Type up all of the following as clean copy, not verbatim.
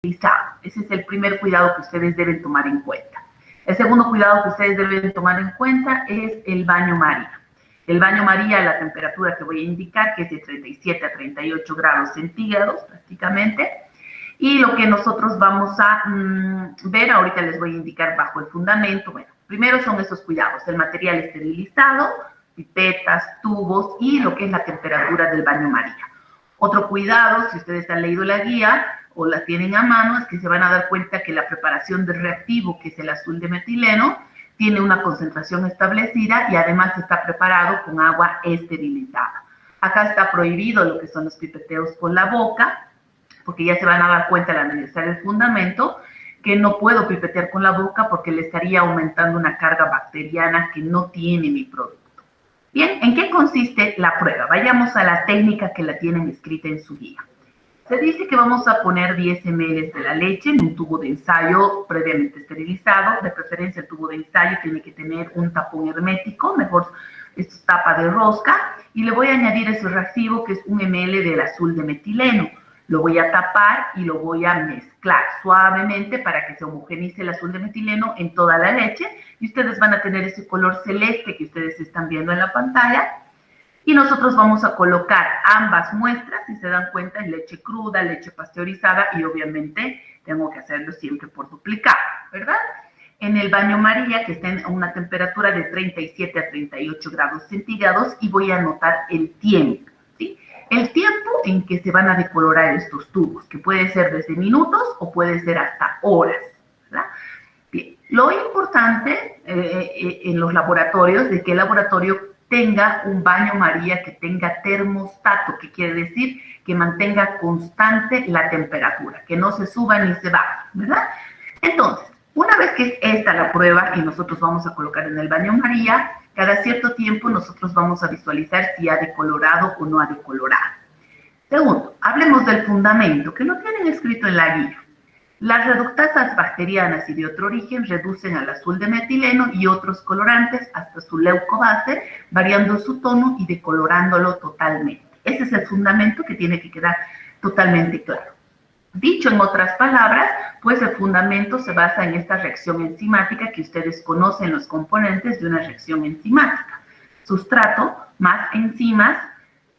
esterilizado. Ese es el primer cuidado que ustedes deben tomar en cuenta. El segundo cuidado que ustedes deben tomar en cuenta es el baño María. El baño María, la temperatura que voy a indicar, que es de 37 a 38 grados centígrados prácticamente. Y lo que nosotros vamos a ver, ahorita les voy a indicar bajo el fundamento. Bueno, primero son esos cuidados, el material esterilizado, pipetas, tubos y lo que es la temperatura del baño María. Otro cuidado, si ustedes han leído la guía o la tienen a mano, es que se van a dar cuenta que la preparación del reactivo, que es el azul de metileno, tiene una concentración establecida y además está preparado con agua esterilizada. Acá está prohibido lo que son los pipeteos con la boca, porque ya se van a dar cuenta al analizar el fundamento que no puedo pipetear con la boca porque le estaría aumentando una carga bacteriana que no tiene mi producto. Bien, ¿en qué consiste la prueba? Vayamos a la técnica que la tienen escrita en su guía. Se dice que vamos a poner 10 ml de la leche en un tubo de ensayo previamente esterilizado. De preferencia, el tubo de ensayo tiene que tener un tapón hermético, mejor esto es tapa de rosca. Y le voy a añadir ese reactivo que es 1 ml del azul de metileno. Lo voy a tapar y lo voy a mezclar suavemente para que se homogenice el azul de metileno en toda la leche. Y ustedes van a tener ese color celeste que ustedes están viendo en la pantalla. Y nosotros vamos a colocar ambas muestras, si se dan cuenta, en leche cruda, leche pasteurizada y obviamente tengo que hacerlo siempre por duplicado, ¿verdad? En el baño María, que está en una temperatura de 37 a 38 grados centígrados y voy a anotar el tiempo, ¿sí? El tiempo en que se van a decolorar estos tubos, que puede ser desde minutos o puede ser hasta horas, ¿verdad? Bien, lo importante en los laboratorios, de que el laboratorio tenga un baño María que tenga termostato, que quiere decir que mantenga constante la temperatura, que no se suba ni se baje, ¿verdad? Entonces, una vez que es esta la prueba y nosotros vamos a colocar en el baño María, cada cierto tiempo nosotros vamos a visualizar si ha decolorado o no ha decolorado. Segundo, hablemos del fundamento, que lo tienen escrito en la guía. Las reductasas bacterianas y de otro origen reducen al azul de metileno y otros colorantes hasta su leucobase, variando su tono y decolorándolo totalmente. Ese es el fundamento que tiene que quedar totalmente claro. Dicho en otras palabras, pues el fundamento se basa en esta reacción enzimática que ustedes conocen los componentes de una reacción enzimática. Sustrato más enzimas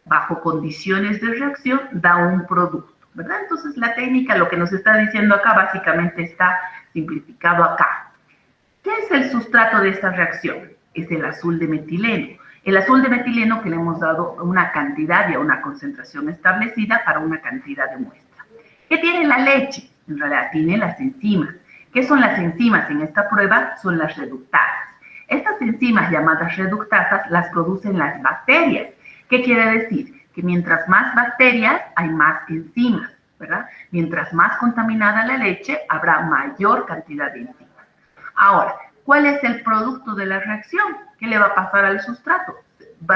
bajo condiciones de reacción da un producto, ¿verdad? Entonces la técnica, lo que nos está diciendo acá, básicamente está simplificado acá. ¿Qué es el sustrato de esta reacción? Es el azul de metileno. El azul de metileno que le hemos dado una cantidad y a una concentración establecida para una cantidad de muestra. ¿Qué tiene la leche? En realidad tiene las enzimas. ¿Qué son las enzimas en esta prueba? Son las reductasas. Estas enzimas llamadas reductasas las producen las bacterias. ¿Qué quiere decir? Que mientras más bacterias, hay más enzimas, ¿verdad? Mientras más contaminada la leche, habrá mayor cantidad de enzimas. Ahora, ¿cuál es el producto de la reacción? ¿Qué le va a pasar al sustrato?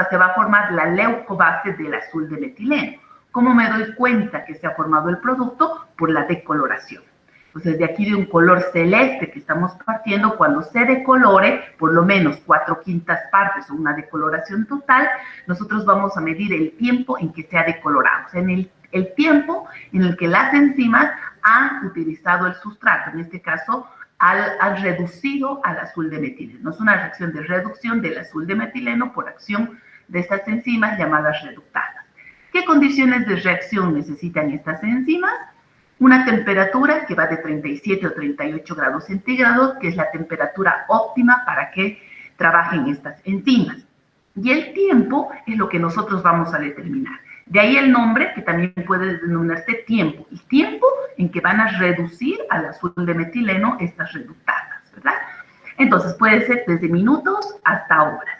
Se va a formar la leucobase del azul de metileno. ¿Cómo me doy cuenta que se ha formado el producto? Por la decoloración. Entonces, de aquí de un color celeste que estamos partiendo, cuando se decolore, por lo menos 4/5 partes o una decoloración total, nosotros vamos a medir el tiempo en que se ha decolorado. O sea, en el tiempo en el que las enzimas han utilizado el sustrato, en este caso, al reducido al azul de metileno. Es una reacción de reducción del azul de metileno por acción de estas enzimas llamadas reductasas. ¿Qué condiciones de reacción necesitan estas enzimas? Una temperatura que va de 37 o 38 grados centígrados, que es la temperatura óptima para que trabajen estas enzimas. Y el tiempo es lo que nosotros vamos a determinar. De ahí el nombre, que también puede denominarse tiempo. El tiempo en que van a reducir al azul de metileno estas reductasas, ¿verdad? Entonces puede ser desde minutos hasta horas.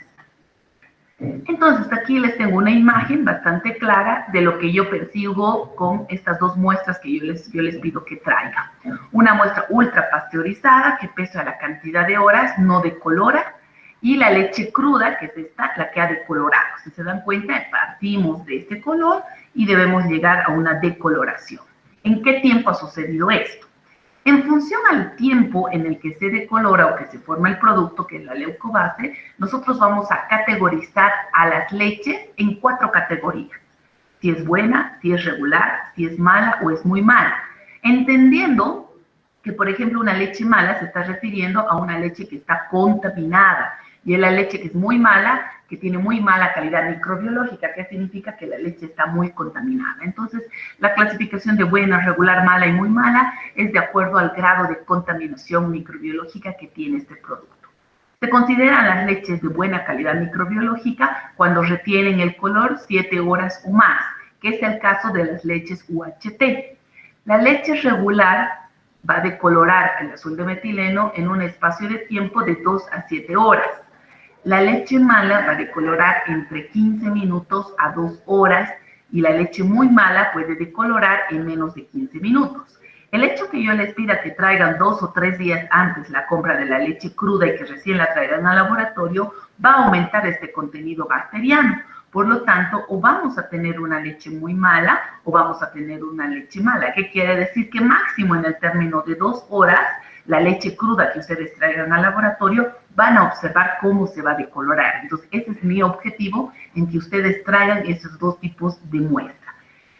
Entonces, aquí les tengo una imagen bastante clara de lo que yo percibo con estas dos muestras que yo les pido que traigan. Una muestra ultra pasteurizada, que pese a la cantidad de horas no decolora, y la leche cruda, que es esta, la que ha decolorado. Si se dan cuenta, partimos de este color y debemos llegar a una decoloración. ¿En qué tiempo ha sucedido esto? En función al tiempo en el que se decolora o que se forma el producto, que es la leucobase, nosotros vamos a categorizar a las leches en 4 categorías. Si es buena, si es regular, si es mala o es muy mala. entendiendo que, por ejemplo, una leche mala se está refiriendo a una leche que está contaminada, y es la leche que es muy mala, que tiene muy mala calidad microbiológica, que significa que la leche está muy contaminada. Entonces, la clasificación de buena, regular, mala y muy mala es de acuerdo al grado de contaminación microbiológica que tiene este producto. Se consideran las leches de buena calidad microbiológica cuando retienen el color 7 horas o más, que es el caso de las leches UHT. La leche regular va a decolorar el azul de metileno en un espacio de tiempo de 2 a 7 horas. La leche mala va a decolorar entre 15 minutos a 2 horas y la leche muy mala puede decolorar en menos de 15 minutos. El hecho que yo les pida que traigan 2 o 3 días antes la compra de la leche cruda y que recién la traigan al laboratorio va a aumentar este contenido bacteriano. Por lo tanto, o vamos a tener una leche muy mala o vamos a tener una leche mala. ¿Qué quiere decir? Que máximo en el término de 2 horas, la leche cruda que ustedes traigan al laboratorio van a observar cómo se va a decolorar. Entonces, ese es mi objetivo, en que ustedes traigan esos dos tipos de muestra.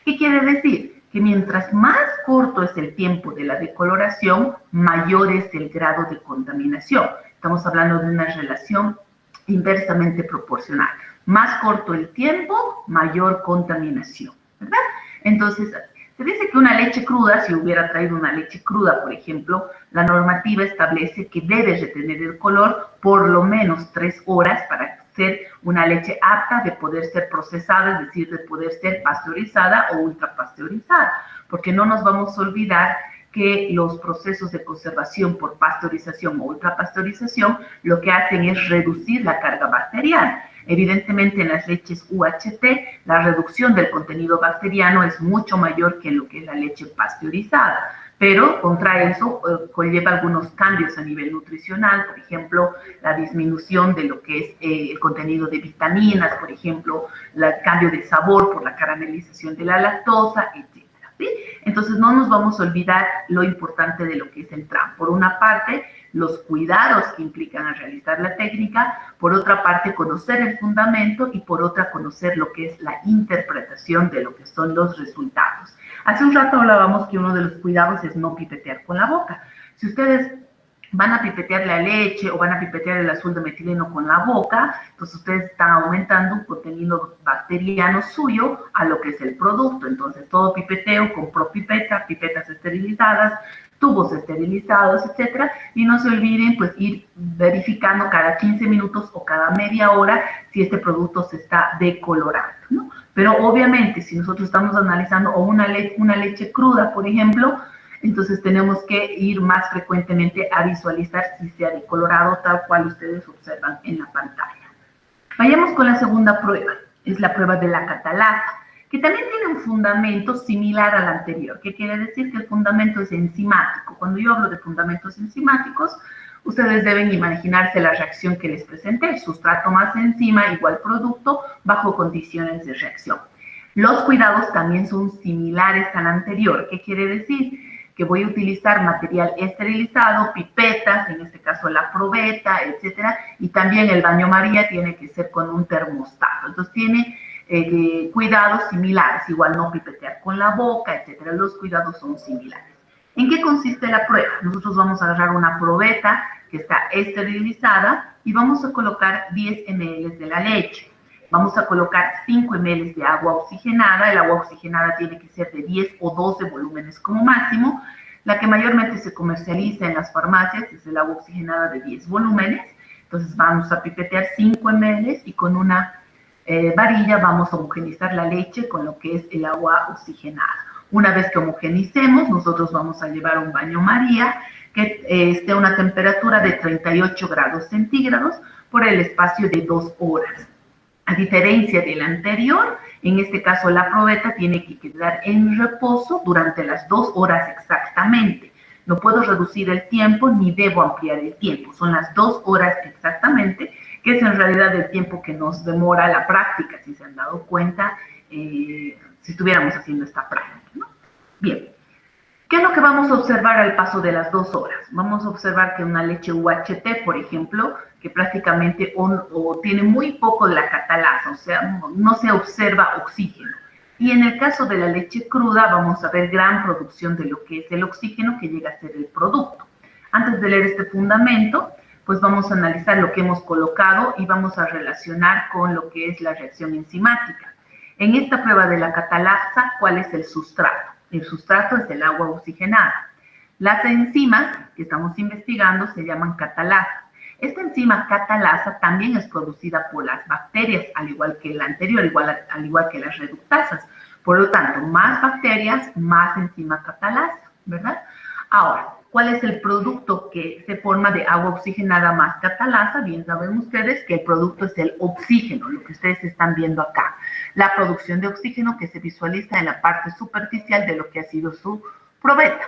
¿Qué quiere decir? Que mientras más corto es el tiempo de la decoloración, mayor es el grado de contaminación. Estamos hablando de una relación inversamente proporcional. Más corto el tiempo, mayor contaminación, ¿verdad? Entonces, se dice que una leche cruda, si hubiera traído una leche cruda, por ejemplo, la normativa establece que debe retener el color por lo menos 3 horas para ser una leche apta de poder ser procesada, es decir, de poder ser pasteurizada o ultrapasteurizada, porque no nos vamos a olvidar que los procesos de conservación por pasteurización o ultrapasteurización lo que hacen es reducir la carga bacteriana. Evidentemente, en las leches UHT, la reducción del contenido bacteriano es mucho mayor que lo que es la leche pasteurizada, pero contra eso conlleva algunos cambios a nivel nutricional, por ejemplo, la disminución de lo que es el contenido de vitaminas, por ejemplo, el cambio de sabor por la caramelización de la lactosa, etc. ¿Sí? Entonces, no nos vamos a olvidar lo importante de lo que es el TRAM. Por una parte, los cuidados que implican al realizar la técnica, por otra parte, conocer el fundamento y por otra, conocer lo que es la interpretación de lo que son los resultados. Hace un rato hablábamos que uno de los cuidados es no pipetear con la boca. Si ustedes van a pipetear la leche o van a pipetear el azul de metileno con la boca, entonces ustedes están aumentando un contenido bacteriano suyo a lo que es el producto. Entonces, todo pipeteo con propipeta, pipetas esterilizadas, tubos esterilizados, etcétera, y no se olviden pues ir verificando cada 15 minutos o cada media hora si este producto se está decolorando, ¿no? Pero obviamente, si nosotros estamos analizando o una leche cruda, por ejemplo, entonces tenemos que ir más frecuentemente a visualizar si se ha decolorado tal cual ustedes observan en la pantalla. Vayamos con la segunda prueba, es la prueba de la catalasa, que también tiene un fundamento similar al anterior. ¿Qué quiere decir? Que el fundamento es enzimático. Cuando yo hablo de fundamentos enzimáticos, ustedes deben imaginarse la reacción que les presenté, sustrato más enzima igual producto bajo condiciones de reacción. Los cuidados también son similares al anterior. ¿Qué quiere decir? Que voy a utilizar material esterilizado, pipetas, en este caso la probeta, etcétera, y también el baño María tiene que ser con un termostato. Entonces tiene cuidados similares, igual no pipetear con la boca, etcétera. Los cuidados son similares. ¿En qué consiste la prueba? Nosotros vamos a agarrar una probeta que está esterilizada y vamos a colocar 10 ml de la leche. Vamos a colocar 5 ml de agua oxigenada. El agua oxigenada tiene que ser de 10 o 12 volúmenes como máximo. La que mayormente se comercializa en las farmacias es el agua oxigenada de 10 volúmenes. Entonces vamos a pipetear 5 ml y con una varilla vamos a homogenizar la leche con lo que es el agua oxigenada. Una vez que homogenicemos, nosotros vamos a llevar un baño María que esté a una temperatura de 38 grados centígrados por el espacio de 2 horas. A diferencia del anterior, en este caso la probeta tiene que quedar en reposo durante las 2 horas exactamente. No puedo reducir el tiempo ni debo ampliar el tiempo. Son las 2 horas exactamente, que es en realidad el tiempo que nos demora la práctica, si se han dado cuenta, si estuviéramos haciendo esta práctica, ¿no? Bien. ¿Qué es lo que vamos a observar al paso de las 2 horas? Vamos a observar que una leche UHT, por ejemplo, que prácticamente o tiene muy poco de la catalasa, o sea, no se observa oxígeno. Y en el caso de la leche cruda vamos a ver gran producción de lo que es el oxígeno que llega a ser el producto. Antes de leer este fundamento, pues vamos a analizar lo que hemos colocado y vamos a relacionar con lo que es la reacción enzimática. En esta prueba de la catalasa, ¿cuál es el sustrato? El sustrato es el agua oxigenada. Las enzimas que estamos investigando se llaman catalasas. Esta enzima catalasa también es producida por las bacterias, al igual que la anterior, al igual que las reductasas. Por lo tanto, más bacterias, más enzima catalasa, ¿verdad? Ahora, ¿cuál es el producto que se forma de agua oxigenada más catalasa? Bien saben ustedes que el producto es el oxígeno, lo que ustedes están viendo acá. La producción de oxígeno que se visualiza en la parte superficial de lo que ha sido su probeta.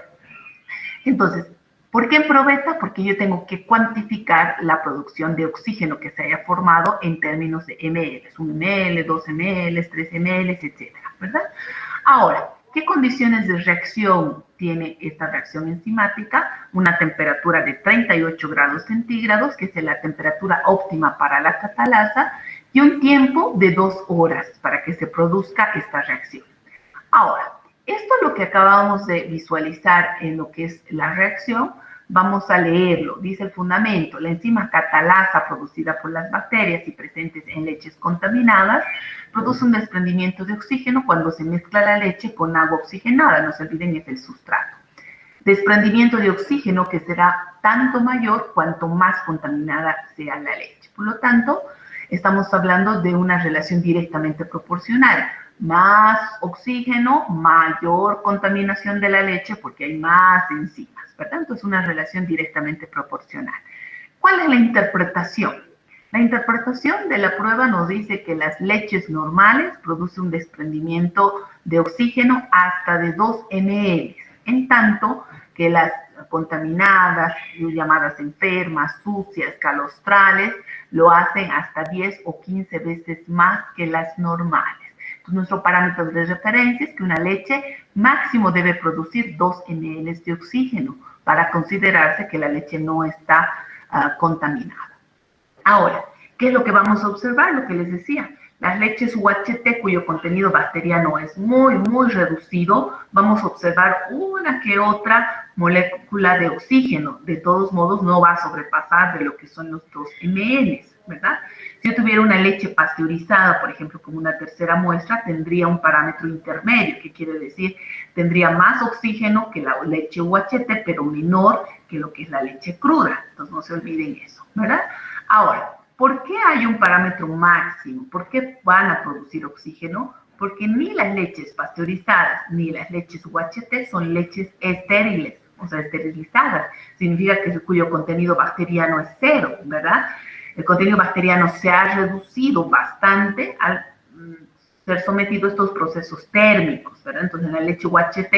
Entonces, ¿por qué en probeta? Porque yo tengo que cuantificar la producción de oxígeno que se haya formado en términos de ml, 1 ml, 2 ml, 3 ml, etcétera, ¿verdad? Ahora, ¿qué condiciones de reacción tiene esta reacción enzimática? Una temperatura de 38 grados centígrados, que es la temperatura óptima para la catalasa, y un tiempo de 2 horas para que se produzca esta reacción. Ahora, esto es lo que acabamos de visualizar en lo que es la reacción. Vamos a leerlo. Dice el fundamento: la enzima catalasa producida por las bacterias y presentes en leches contaminadas produce un desprendimiento de oxígeno cuando se mezcla la leche con agua oxigenada. No se olviden, es el sustrato. Desprendimiento de oxígeno que será tanto mayor cuanto más contaminada sea la leche. Por lo tanto, estamos hablando de una relación directamente proporcional. Más oxígeno, mayor contaminación de la leche porque hay más enzimas, ¿verdad? Entonces, una relación directamente proporcional. ¿Cuál es la interpretación? La interpretación de la prueba nos dice que las leches normales producen un desprendimiento de oxígeno hasta de 2 ml, en tanto que las contaminadas, llamadas enfermas, sucias, calostrales, lo hacen hasta 10 o 15 veces más que las normales. Nuestro parámetro de referencia es que una leche máximo debe producir 2 ml de oxígeno para considerarse que la leche no está contaminada. Ahora, ¿qué es lo que vamos a observar? Lo que les decía, las leches UHT cuyo contenido bacteriano es muy, muy reducido, vamos a observar una que otra molécula de oxígeno. De todos modos, no va a sobrepasar de lo que son los 2 ml, ¿verdad? Si yo tuviera una leche pasteurizada, por ejemplo, como una tercera muestra, tendría un parámetro intermedio, que quiere decir, tendría más oxígeno que la leche UHT, pero menor que lo que es la leche cruda. Entonces, no se olviden eso, ¿verdad? Ahora, ¿por qué hay un parámetro máximo? ¿Por qué van a producir oxígeno? Porque ni las leches pasteurizadas ni las leches UHT son leches estériles, o sea, esterilizadas. Significa que cuyo contenido bacteriano es 0, ¿verdad? El contenido bacteriano se ha reducido bastante al ser sometido a estos procesos térmicos, ¿verdad? Entonces, en la leche UHT,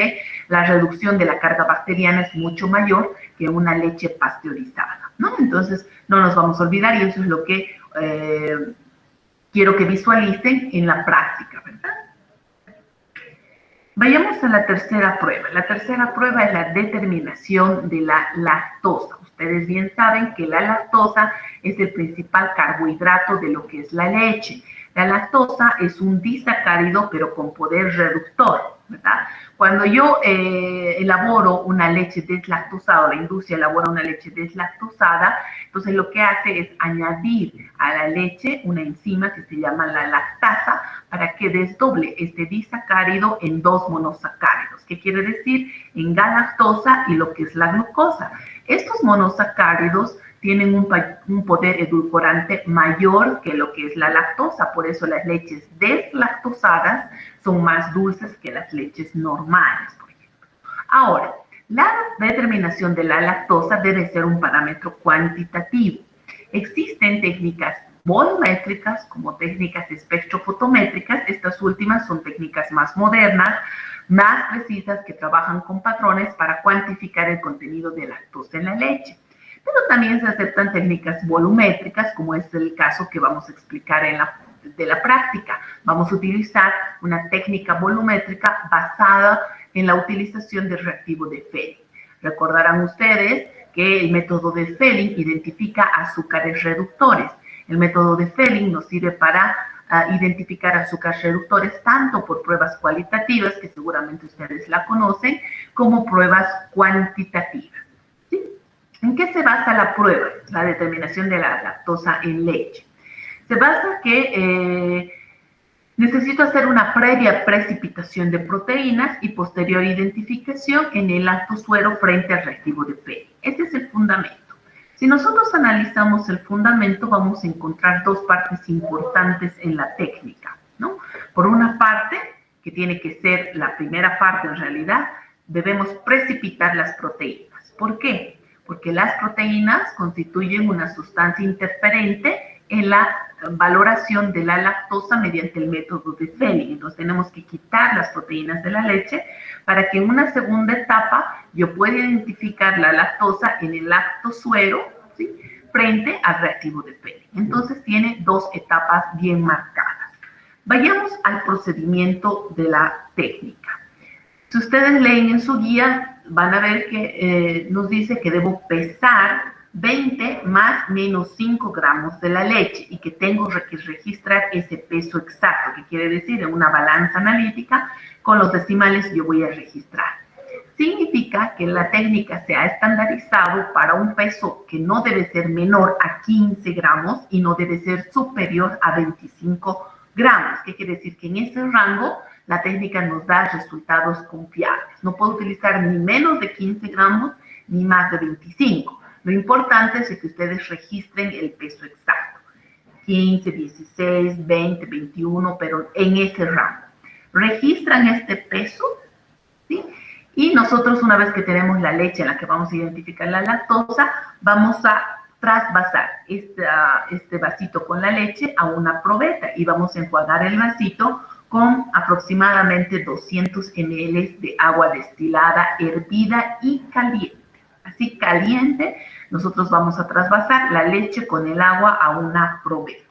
la reducción de la carga bacteriana es mucho mayor que una leche pasteurizada, ¿no? Entonces, no nos vamos a olvidar, y eso es lo que quiero que visualicen en la práctica, ¿verdad? Vayamos a la tercera prueba. La tercera prueba es la determinación de la lactosa. Ustedes bien saben que la lactosa es el principal carbohidrato de lo que es la leche. La lactosa es un disacárido, pero con poder reductor, ¿verdad? Cuando yo elaboro una leche deslactosada, la industria elabora una leche deslactosada, entonces lo que hace es añadir a la leche una enzima que se llama la lactasa para que desdoble este disacárido en 2 monosacáridos. ¿Qué quiere decir? En galactosa y lo que es la glucosa. Estos monosacáridos tienen un poder edulcorante mayor que lo que es la lactosa. Por eso las leches deslactosadas son más dulces que las leches normales, por ejemplo. Ahora, la determinación de la lactosa debe ser un parámetro cuantitativo. Existen técnicas volumétricas como técnicas espectrofotométricas. Estas últimas son técnicas más modernas, más precisas, que trabajan con patrones para cuantificar el contenido de lactosa en la leche. Pero también se aceptan técnicas volumétricas, como es el caso que vamos a explicar de la práctica. Vamos a utilizar una técnica volumétrica basada en la utilización del reactivo de Fehling. Recordarán ustedes que el método de Fehling identifica azúcares reductores. El método de Fehling nos sirve para identificar azúcares reductores tanto por pruebas cualitativas, que seguramente ustedes la conocen, como pruebas cuantitativas. ¿Sí? ¿En qué se basa la prueba? La determinación de la lactosa en leche. Se basa que necesito hacer una previa precipitación de proteínas y posterior identificación en el lactosuero frente al reactivo de Pelling. Este es el fundamento. Si nosotros analizamos el fundamento, vamos a encontrar dos partes importantes en la técnica, ¿no? Por una parte, que tiene que ser la primera parte en realidad, debemos precipitar las proteínas. ¿Por qué? Porque las proteínas constituyen una sustancia interferente en la valoración de la lactosa mediante el método de Pelling. Entonces tenemos que quitar las proteínas de la leche para que en una segunda etapa yo pueda identificar la lactosa en el lactosuero, ¿sí?, frente al reactivo de Pelling. Entonces tiene dos etapas bien marcadas. Vayamos al procedimiento de la técnica. Si ustedes leen en su guía, van a ver que nos dice que debo pesar 20 más menos 5 gramos de la leche y que tengo que registrar ese peso exacto, que quiere decir en una balanza analítica, con los decimales yo voy a registrar. Significa que la técnica se ha estandarizado para un peso que no debe ser menor a 15 gramos y no debe ser superior a 25 gramos. ¿Qué quiere decir? Que en ese rango la técnica nos da resultados confiables. No puedo utilizar ni menos de 15 gramos ni más de 25. Lo importante es que ustedes registren el peso exacto. 15, 16, 20, 21, pero en ese rango. Registran este peso, ¿sí? Y nosotros, una vez que tenemos la leche en la que vamos a identificar la lactosa, vamos a trasvasar este vasito con la leche a una probeta y vamos a enjuagar el vasito con aproximadamente 200 ml de agua destilada, hervida y caliente. Así caliente, nosotros vamos a trasvasar la leche con el agua a una probeta.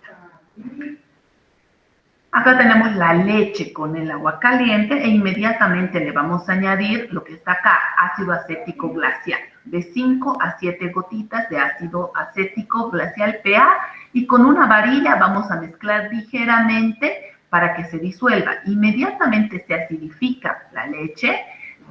Acá tenemos la leche con el agua caliente e inmediatamente le vamos a añadir lo que está acá, ácido acético glacial, de 5 a 7 gotitas de ácido acético glacial PA, y con una varilla vamos a mezclar ligeramente para que se disuelva. Inmediatamente se acidifica la leche,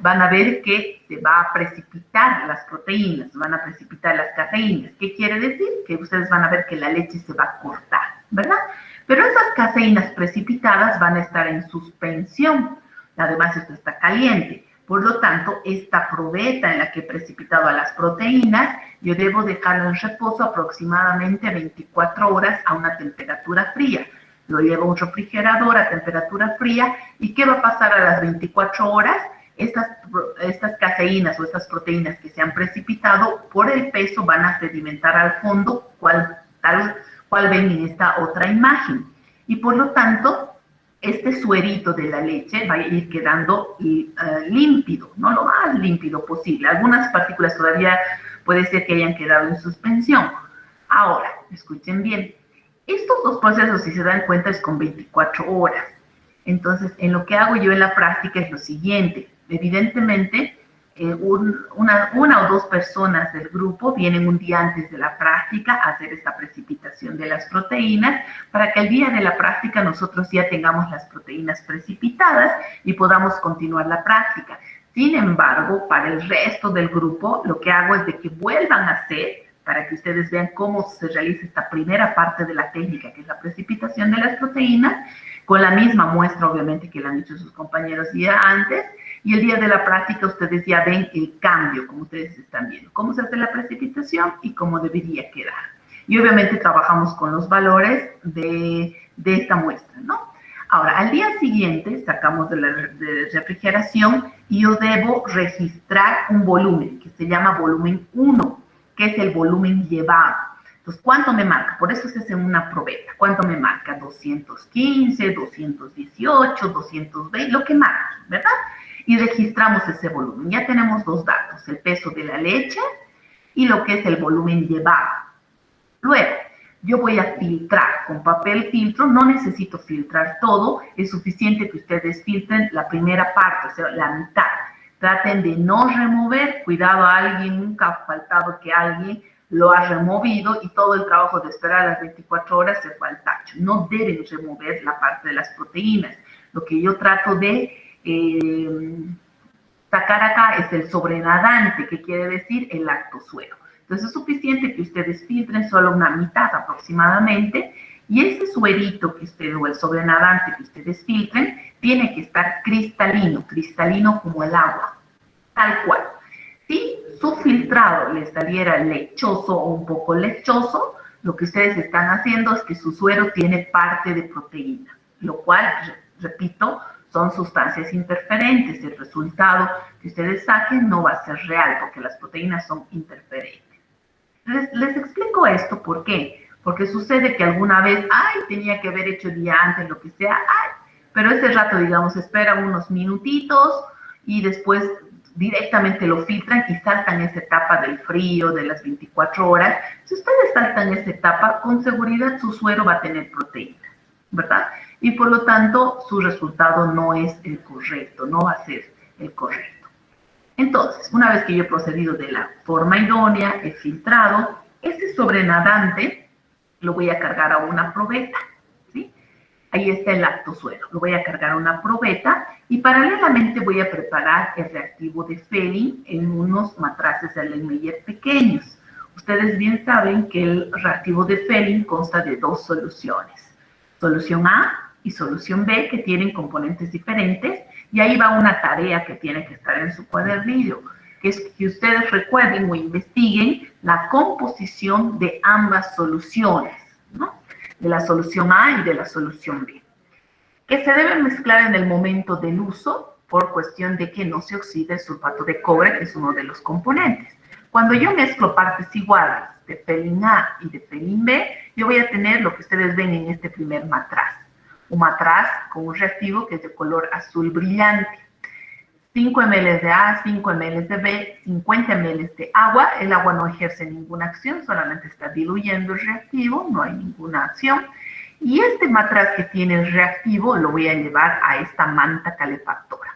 van a ver que se va a precipitar las proteínas, van a precipitar las caseínas. ¿Qué quiere decir? Que ustedes van a ver que la leche se va a cortar, ¿verdad? Pero esas caseínas precipitadas van a estar en suspensión. Además, esto está caliente. Por lo tanto, esta probeta en la que he precipitado a las proteínas, yo debo dejarla en reposo aproximadamente 24 horas a una temperatura fría. Lo llevo a un refrigerador a temperatura fría. ¿Y qué va a pasar a las 24 horas? Estas caseínas o estas proteínas que se han precipitado por el peso van a sedimentar al fondo, tal cual ven en esta otra imagen. Y por lo tanto, este suerito de la leche va a ir quedando límpido, no lo más límpido posible. Algunas partículas todavía puede ser que hayan quedado en suspensión. Ahora, escuchen bien, estos dos procesos, si se dan cuenta, es con 24 horas. Entonces, en lo que hago yo en la práctica es lo siguiente. Evidentemente, una o dos personas del grupo vienen un día antes de la práctica a hacer esta precipitación de las proteínas para que el día de la práctica nosotros ya tengamos las proteínas precipitadas y podamos continuar la práctica. Sin embargo, para el resto del grupo, lo que hago es de que vuelvan a hacer, para que ustedes vean cómo se realiza esta primera parte de la técnica, que es la precipitación de las proteínas, con la misma muestra, obviamente, que la han hecho sus compañeros día antes, y el día de la práctica ustedes ya ven el cambio, como ustedes están viendo, cómo se hace la precipitación y cómo debería quedar. Y obviamente trabajamos con los valores de esta muestra, ¿no? Ahora, al día siguiente sacamos de la refrigeración y yo debo registrar un volumen que se llama volumen 1, que es el volumen llevado. Entonces, ¿cuánto me marca? Por eso se hace una probeta. ¿Cuánto me marca? 215, 218, 220, lo que marque, ¿verdad? Y registramos ese volumen. Ya tenemos dos datos, el peso de la leche y lo que es el volumen llevado. Luego, yo voy a filtrar con papel filtro, no necesito filtrar todo, es suficiente que ustedes filtren la primera parte, o sea, la mitad. Traten de no remover, cuidado a alguien, nunca ha faltado que alguien lo ha removido y todo el trabajo de esperar las 24 horas se fue al tacho. No deben remover la parte de las proteínas. Lo que yo trato de sacar acá es el sobrenadante, que quiere decir el lactosuero. Entonces es suficiente que ustedes filtren solo una mitad aproximadamente, y ese suerito que ustedes, o el sobrenadante que ustedes filtren, tiene que estar cristalino, cristalino como el agua, tal cual. Si su filtrado les saliera lechoso o un poco lechoso, lo que ustedes están haciendo es que su suero tiene parte de proteína, lo cual, repito, son sustancias interferentes. El resultado que ustedes saquen no va a ser real porque las proteínas son interferentes. Les explico esto, ¿por qué? Porque sucede que alguna vez, ay, tenía que haber hecho día antes, lo que sea, ay, pero ese rato, digamos, esperan unos minutitos y después directamente lo filtran y saltan esa etapa del frío, de las 24 horas. Si ustedes saltan esa etapa, con seguridad su suero va a tener proteína, ¿verdad? Y por lo tanto, su resultado no es el correcto, no va a ser el correcto. Entonces, una vez que yo he procedido de la forma idónea, he filtrado, ese sobrenadante lo voy a cargar a una probeta, ¿sí? Ahí está el lactosuero, lo voy a cargar a una probeta y paralelamente voy a preparar el reactivo de Fehling en unos matraces Erlenmeyer pequeños. Ustedes bien saben que el reactivo de Fehling consta de dos soluciones, solución A y solución B, que tienen componentes diferentes, y ahí va una tarea que tiene que estar en su cuadernillo, que es que ustedes recuerden o investiguen la composición de ambas soluciones, ¿no? De la solución A y de la solución B, que se deben mezclar en el momento del uso por cuestión de que no se oxide el sulfato de cobre, que es uno de los componentes. Cuando yo mezclo partes iguales de Fehling A y de Fehling B, yo voy a tener lo que ustedes ven en este primer matraz. Un matraz con un reactivo que es de color azul brillante. 5 ml de A, 5 ml de B, 50 ml de agua. El agua no ejerce ninguna acción, solamente está diluyendo el reactivo, no hay ninguna acción. Y este matraz que tiene el reactivo lo voy a llevar a esta manta calefactora.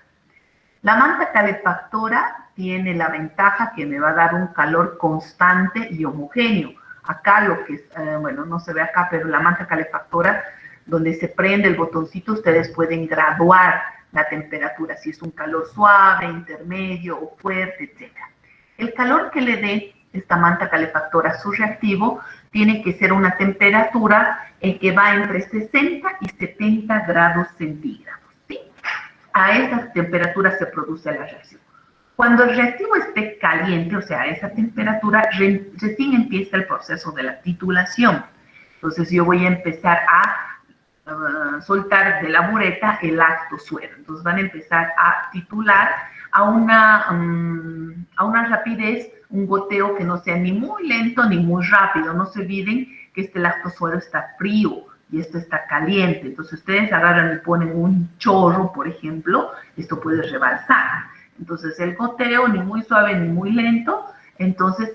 La manta calefactora tiene la ventaja que me va a dar un calor constante y homogéneo. Acá lo que, bueno, no se ve acá, pero la manta calefactora, donde se prende el botoncito, ustedes pueden graduar la temperatura, si es un calor suave, intermedio o fuerte, etc. El calor que le dé esta manta calefactora a su reactivo tiene que ser una temperatura que va entre 60 y 70 grados centígrados, ¿sí? A esa temperatura se produce la reacción. Cuando el reactivo esté caliente, o sea, a esa temperatura, recién empieza el proceso de la titulación. Entonces yo voy a empezar a soltar de la bureta el lactosuero. Entonces van a empezar a titular a una rapidez, un goteo que no sea ni muy lento ni muy rápido. No se olviden que este lactosuero está frío y esto está caliente. Entonces ustedes agarran y ponen un chorro, por ejemplo, esto puede rebalsar. Entonces el goteo ni muy suave ni muy lento. Entonces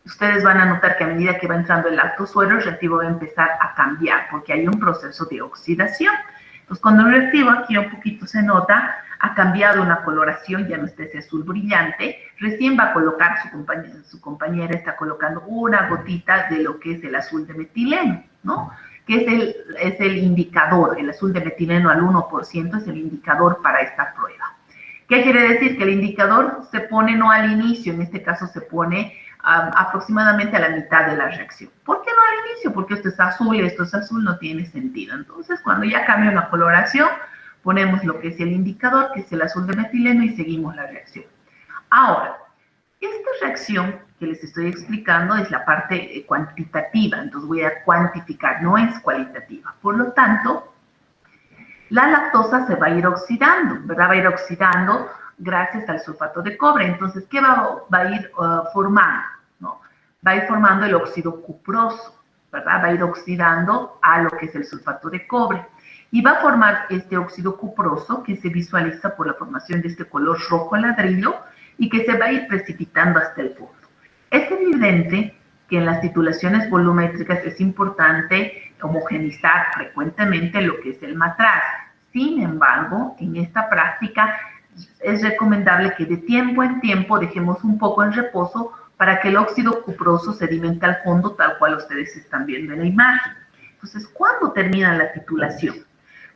ustedes van a notar que a medida que va entrando el lactosuero, el reactivo va a empezar a cambiar porque hay un proceso de oxidación. Entonces, cuando el reactivo aquí un poquito se nota, ha cambiado una coloración, ya no está ese azul brillante, recién va a colocar, su compañera está colocando una gotita de lo que es el azul de metileno, ¿no? Que es el indicador, el azul de metileno al 1% es el indicador para esta prueba. ¿Qué quiere decir? Que el indicador se pone no al inicio, en este caso se pone aproximadamente a la mitad de la reacción. ¿Por qué no al inicio? Porque esto es azul y esto es azul, no tiene sentido. Entonces, cuando ya cambia una coloración, ponemos lo que es el indicador, que es el azul de metileno, y seguimos la reacción. Ahora, esta reacción que les estoy explicando es la parte cuantitativa, entonces voy a cuantificar, no es cualitativa. Por lo tanto, la lactosa se va a ir oxidando, ¿verdad? Va a ir oxidando gracias al sulfato de cobre. Entonces, ¿qué va a ir formando? ¿No? Va a ir formando el óxido cuproso, ¿verdad? Va a ir oxidando a lo que es el sulfato de cobre. Y va a formar este óxido cuproso que se visualiza por la formación de este color rojo ladrillo y que se va a ir precipitando hasta el fondo. Es evidente que en las titulaciones volumétricas es importante homogenizar frecuentemente lo que es el matraz. Sin embargo, en esta práctica es recomendable que de tiempo en tiempo dejemos un poco en reposo para que el óxido cuproso sedimente al fondo, tal cual ustedes están viendo en la imagen. Entonces, ¿cuándo termina la titulación?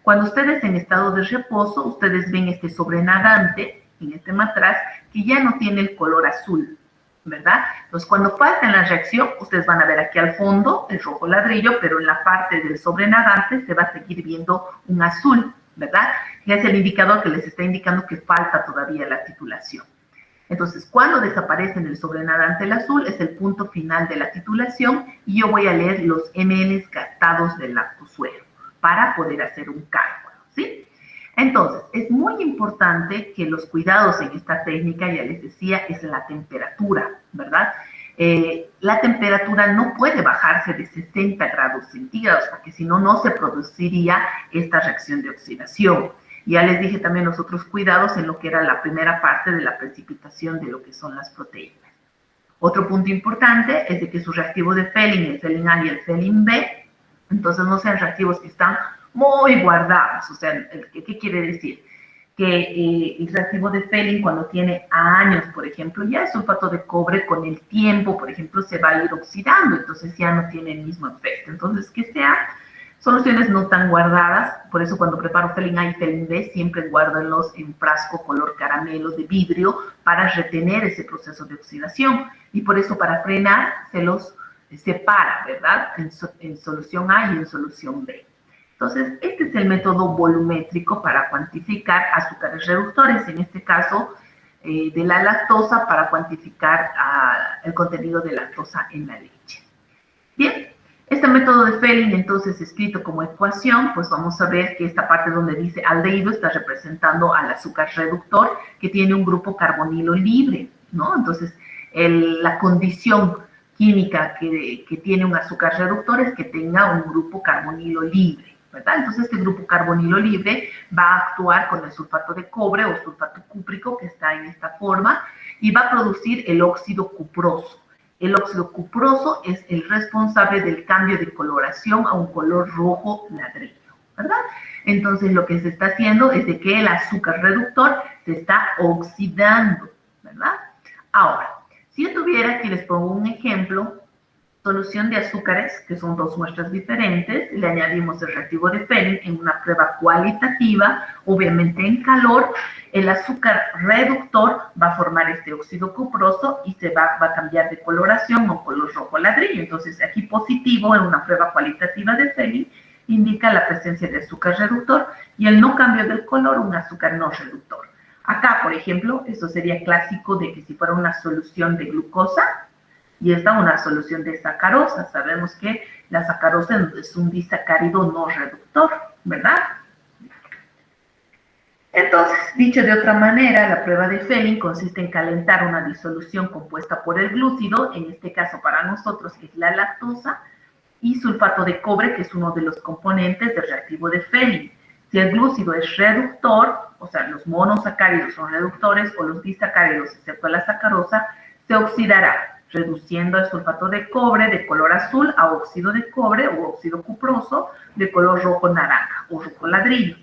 Cuando ustedes en estado de reposo, ustedes ven este sobrenadante en este matraz que ya no tiene el color azul, ¿verdad? Entonces, cuando falta en la reacción, ustedes van a ver aquí al fondo el rojo ladrillo, pero en la parte del sobrenadante se va a seguir viendo un azul, ¿verdad? Y es el indicador que les está indicando que falta todavía la titulación. Entonces, cuando desaparece en el sobrenadante el azul, es el punto final de la titulación y yo voy a leer los ml gastados del lactosuero para poder hacer un cálculo, ¿sí? Entonces, es muy importante que los cuidados en esta técnica, ya les decía, es la temperatura, ¿verdad? La temperatura no puede bajarse de 60 grados centígrados, porque si no, no se produciría esta reacción de oxidación. Ya les dije también los otros cuidados en lo que era la primera parte de la precipitación de lo que son las proteínas. Otro punto importante es de que su reactivo de Fehling, el Fehling A y el Fehling B, entonces no sean reactivos que están muy guardados. O sea, ¿qué quiere decir? Que el reactivo de Fehling cuando tiene años, por ejemplo, ya el sulfato de cobre con el tiempo, por ejemplo, se va a ir oxidando, entonces ya no tiene el mismo efecto. Entonces, que sean soluciones no tan guardadas, por eso cuando preparo Fehling A y Fehling B, siempre guárdenlos en frasco color caramelo de vidrio para retener ese proceso de oxidación. Y por eso para frenar se los separa, ¿verdad? En solución A y en solución B. Entonces, este es el método volumétrico para cuantificar azúcares reductores, en este caso de la lactosa, para cuantificar el contenido de lactosa en la leche. Bien, este método de Fehling, entonces, escrito como ecuación, pues vamos a ver que esta parte donde dice aldehído está representando al azúcar reductor que tiene un grupo carbonilo libre, ¿no? Entonces, la condición química que tiene un azúcar reductor es que tenga un grupo carbonilo libre, ¿verdad? Entonces, este grupo carbonilo libre va a actuar con el sulfato de cobre o sulfato cúprico que está en esta forma y va a producir el óxido cuproso. El óxido cuproso es el responsable del cambio de coloración a un color rojo ladrillo, ¿verdad? Entonces, lo que se está haciendo es de que el azúcar reductor se está oxidando, ¿verdad? Ahora, si yo tuviera aquí, les pongo un ejemplo, solución de azúcares, que son dos muestras diferentes, le añadimos el reactivo de Fehling en una prueba cualitativa, obviamente en calor, el azúcar reductor va a formar este óxido cuproso y se va a cambiar de coloración a un color rojo ladrillo. Entonces, aquí positivo en una prueba cualitativa de Fehling indica la presencia de azúcar reductor y el no cambio del color, un azúcar no reductor. Acá, por ejemplo, esto sería clásico de que si fuera una solución de glucosa, y esta una solución de sacarosa. Sabemos que la sacarosa es un disacárido no reductor, ¿verdad? Entonces, dicho de otra manera, la prueba de Fehling consiste en calentar una disolución compuesta por el glúcido, en este caso para nosotros es la lactosa, y sulfato de cobre, que es uno de los componentes del reactivo de Fehling. Si el glúcido es reductor, o sea, los monosacáridos son reductores, o los disacáridos, excepto la sacarosa, se oxidará, reduciendo el sulfato de cobre de color azul a óxido de cobre o óxido cuproso de color rojo naranja o rojo ladrillo.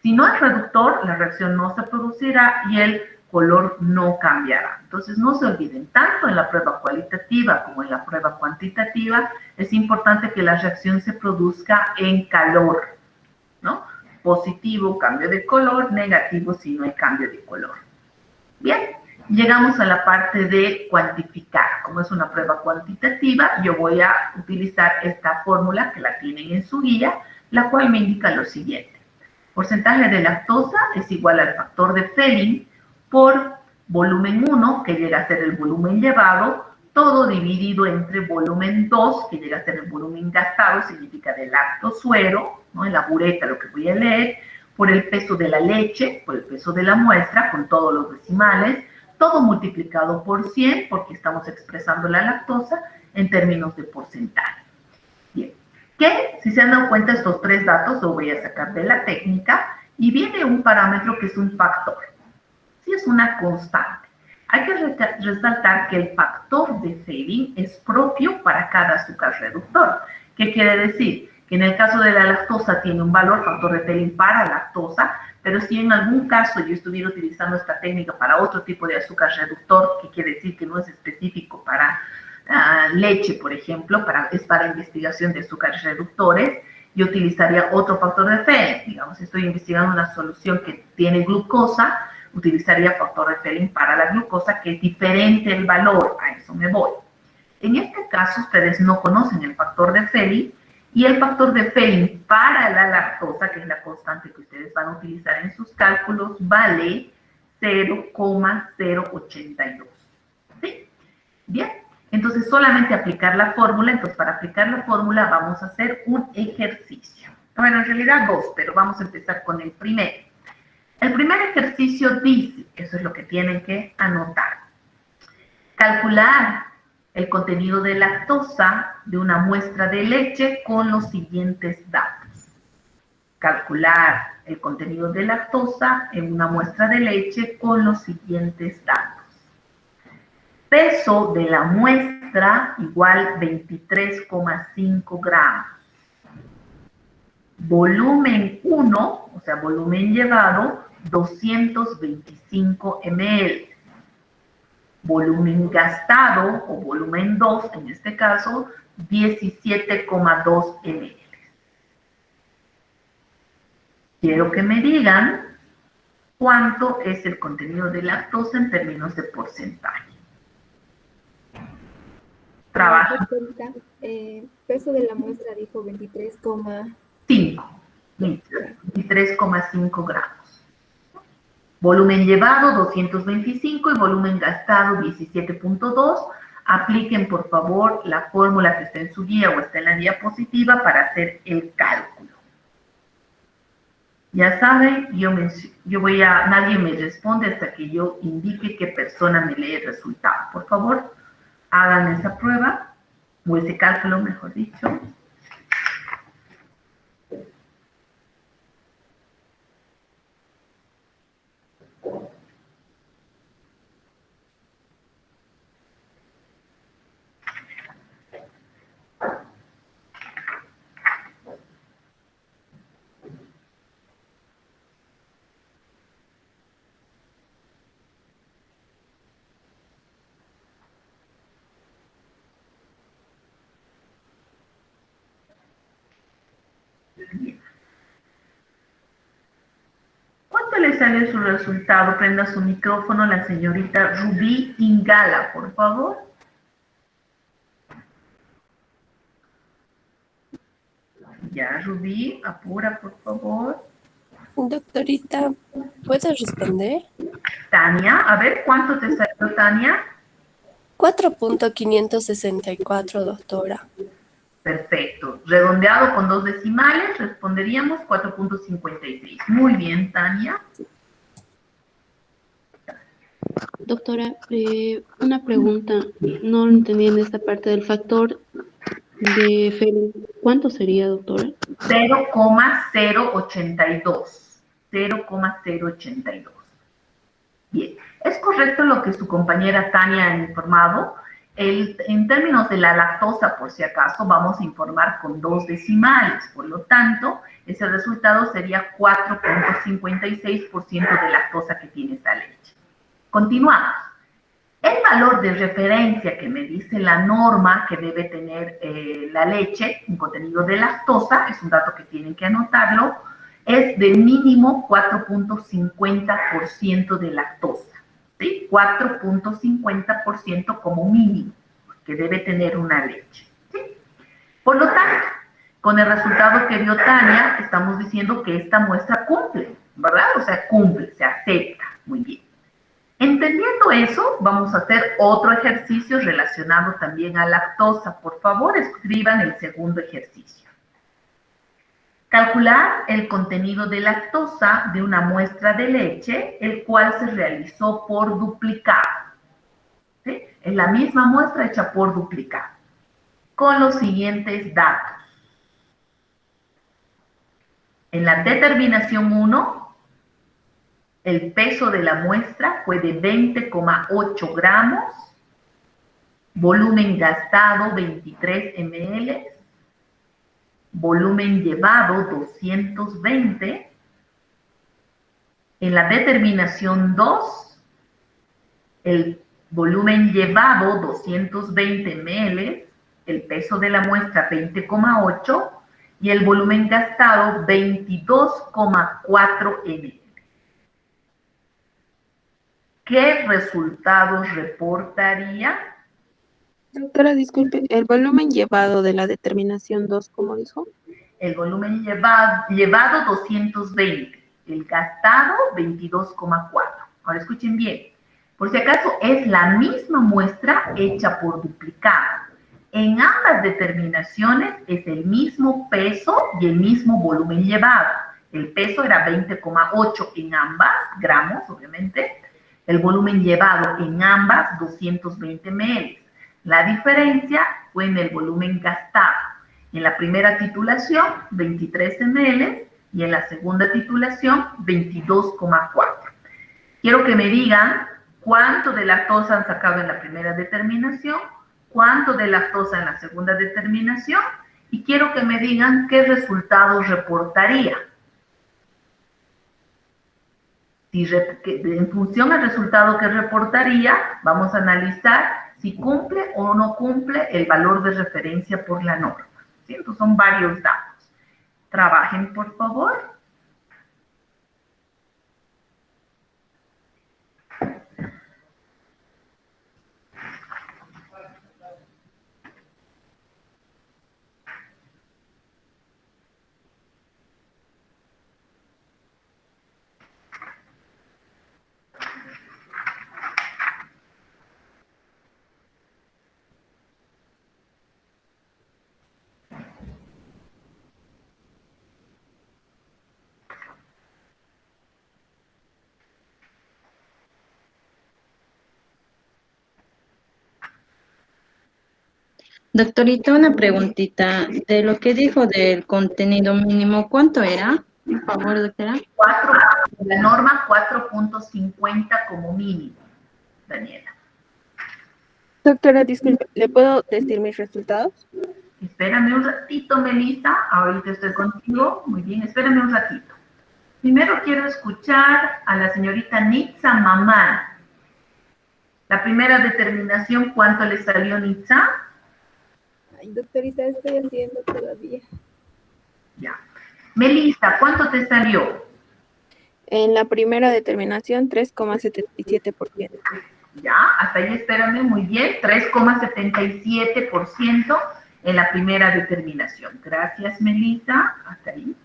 Si no es reductor, la reacción no se producirá y el color no cambiará. Entonces, no se olviden, tanto en la prueba cualitativa como en la prueba cuantitativa, es importante que la reacción se produzca en calor, ¿no? Positivo, cambio de color; negativo, si no hay cambio de color. Bien. Llegamos a la parte de cuantificar. Como es una prueba cuantitativa, yo voy a utilizar esta fórmula que la tienen en su guía, la cual me indica lo siguiente. Porcentaje de lactosa es igual al factor de Fehling por volumen 1, que llega a ser el volumen llevado, todo dividido entre volumen 2, que llega a ser el volumen gastado, significa de lactosuero, ¿no? En la bureta lo que voy a leer, por el peso de la leche, por el peso de la muestra, con todos los decimales, todo multiplicado por 100, porque estamos expresando la lactosa en términos de porcentaje. Bien, que si se han dado cuenta estos tres datos, lo voy a sacar de la técnica, y viene un parámetro que es un factor. Sí, es una constante. Hay que resaltar que el factor de Fehling es propio para cada azúcar reductor. ¿Qué quiere decir? Que En el caso de la lactosa tiene un valor, factor de Fehling para lactosa, pero si en algún caso yo estuviera utilizando esta técnica para otro tipo de azúcar reductor, que quiere decir que no es específico para leche, por ejemplo, es para investigación de azúcares reductores, yo utilizaría otro factor de Fehling. Digamos, si estoy investigando una solución que tiene glucosa, utilizaría factor de Fehling para la glucosa, que es diferente el valor, a eso me voy. En este caso, ustedes no conocen el factor de Fehling, y el factor de Fehling para la lactosa, que es la constante que ustedes van a utilizar en sus cálculos, vale 0,082. ¿Sí? Bien, entonces solamente aplicar la fórmula. Entonces, para aplicar la fórmula vamos a hacer un ejercicio. Bueno, en realidad dos, pero vamos a empezar con el primero. El primer ejercicio dice, eso es lo que tienen que anotar, calcular el contenido de lactosa de una muestra de leche con los siguientes datos. Calcular el contenido de lactosa en una muestra de leche con los siguientes datos. Peso de la muestra igual 23,5 gramos. Volumen 1, o sea, volumen llevado, 225 ml. Volumen gastado, o volumen 2, en este caso, 17,2 ml. Quiero que me digan cuánto es el contenido de lactosa en términos de porcentaje. Trabajo. Peso de la muestra dijo 23,5 gramos. Volumen llevado 225 y volumen gastado 17,2. Apliquen por favor la fórmula que está en su guía o está en la diapositiva para hacer el cálculo. Ya saben, nadie me responde hasta que yo indique qué persona me lee el resultado. Por favor, hagan esa prueba, o ese cálculo, mejor dicho. ¿Cuánto le sale su resultado? Prenda su micrófono la señorita Rubí Ingala, por favor. Ya, Rubí, apura, por favor. Doctorita, ¿puedo responder? Tania, a ver, ¿cuánto te salió, Tania? 4.564, doctora. Perfecto. Redondeado con 2 decimales, responderíamos 4,56. Muy bien, Tania. Doctora, una pregunta. No entendí en esta parte del factor de Fehling. ¿Cuánto sería, doctora? 0,082. 0,082. Bien. Es correcto lo que su compañera Tania ha informado. En términos de la lactosa, por si acaso, vamos a informar con 2 decimales. Por lo tanto, ese resultado sería 4,56% de lactosa que tiene esta leche. Continuamos. El valor de referencia que me dice la norma que debe tener la leche, un contenido de lactosa, es un dato que tienen que anotarlo, es de mínimo 4,50% de lactosa. ¿Sí? 4,50% como mínimo que debe tener una leche. ¿Sí? Por lo tanto, con el resultado que dio Tania, estamos diciendo que esta muestra cumple, ¿verdad? O sea, cumple, se acepta. Muy bien. Entendiendo eso, vamos a hacer otro ejercicio relacionado también a lactosa. Por favor, escriban el segundo ejercicio. Calcular el contenido de lactosa de una muestra de leche, el cual se realizó por duplicado. ¿Sí? Es la misma muestra hecha por duplicado. Con los siguientes datos. En la determinación 1, el peso de la muestra fue de 20,8 gramos, volumen gastado 23 ml, volumen llevado 220. En la determinación 2, el volumen llevado 220 ml, el peso de la muestra 20,8 y el volumen gastado 22,4 ml. ¿Qué resultados reportaría? Doctora, disculpe, el volumen llevado de la determinación 2, ¿cómo dijo? El volumen llevado 220, el gastado 22,4. Ahora escuchen bien, por si acaso es la misma muestra hecha por duplicado. En ambas determinaciones es el mismo peso y el mismo volumen llevado. El peso era 20,8 en ambas, gramos obviamente. El volumen llevado en ambas 220 ml. La diferencia fue en el volumen gastado. En la primera titulación, 23 ml, y en la segunda titulación, 22,4. Quiero que me digan cuánto de lactosa han sacado en la primera determinación, cuánto de lactosa en la segunda determinación, y quiero que me digan qué resultados reportaría. Si en función al resultado que reportaría, vamos a analizar si cumple o no cumple el valor de referencia por la norma. ¿Sí? Entonces son varios datos. Trabajen, por favor. Doctorita, una preguntita. De lo que dijo del contenido mínimo, ¿cuánto era? Por favor, doctora. La norma 4.50 como mínimo, Daniela. Doctora, disculpe, ¿le puedo decir mis resultados? Espérame un ratito, Melissa. Ahorita estoy contigo. Muy bien, espérame un ratito. Primero quiero escuchar a la señorita Nitza Mamán. La primera determinación, ¿cuánto le salió, Nitza? Ay, doctorita, estoy haciendo todavía. Ya. Melissa, ¿cuánto te salió? En la primera determinación, 3,77%. Ya, hasta ahí espérame, muy bien. 3,77% en la primera determinación. Gracias, Melissa. Hasta ahí.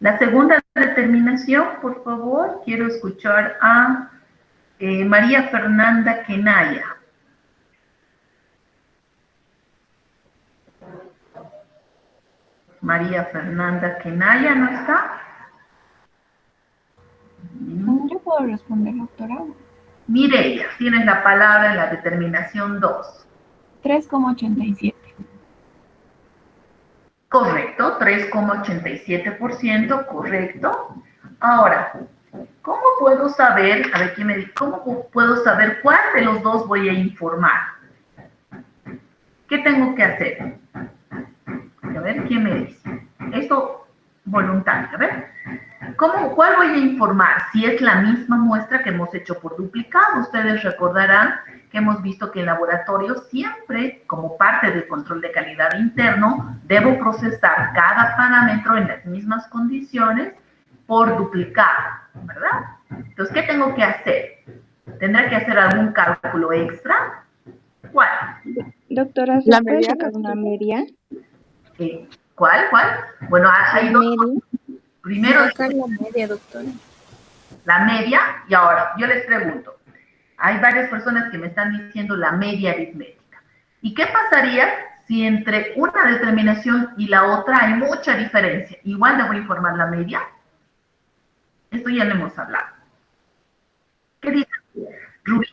La segunda determinación, por favor, quiero escuchar a María Fernanda Kenaya. María Fernanda Kenaya, ¿no está? ¿Yo puedo responder, doctora? Mireia, tienes la palabra en la determinación 2. 3,87. Correcto, 3,87%, correcto. Ahora, ¿cómo puedo saber, a ver, cómo puedo saber cuál de los dos voy a informar? ¿Qué tengo que hacer? A ver, ¿quién me dice? Esto voluntario, a ver. ¿Cuál voy a informar? Si es la misma muestra que hemos hecho por duplicado. Ustedes recordarán que hemos visto que en laboratorio siempre, como parte del control de calidad interno, debo procesar cada parámetro en las mismas condiciones por duplicado, ¿verdad? Entonces, ¿qué tengo que hacer? ¿Tendré que hacer algún cálculo extra? ¿Cuál? Doctora, ¿La media? ¿Una media? ¿Cuál? Bueno, hay dos. Primero, Sacar la media, doctora. la media, y ahora yo les pregunto, hay varias personas que me están diciendo la media aritmética. ¿Y qué pasaría si entre una determinación y la otra hay mucha diferencia? Igual debo informar la media. Esto ya lo hemos hablado. ¿Qué dice Rubí?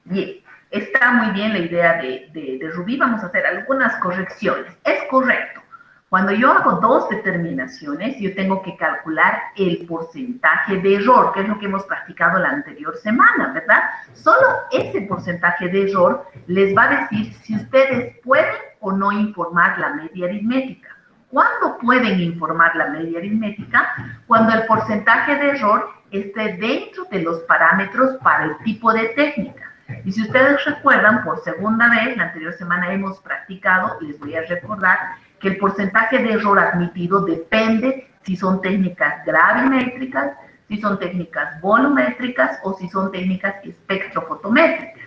Bien, está muy bien la idea de Rubí. Vamos a hacer algunas correcciones. Es correcto. Cuando yo hago dos determinaciones, yo tengo que calcular el porcentaje de error, que es lo que hemos practicado la anterior semana, ¿verdad? Solo ese porcentaje de error les va a decir si ustedes pueden o no informar la media aritmética. ¿Cuándo pueden informar la media aritmética? Cuando el porcentaje de error esté dentro de los parámetros para el tipo de técnica. Y si ustedes recuerdan, por segunda vez, la anterior semana hemos practicado, les voy a recordar, que el porcentaje de error admitido depende si son técnicas gravimétricas, si son técnicas volumétricas o si son técnicas espectrofotométricas.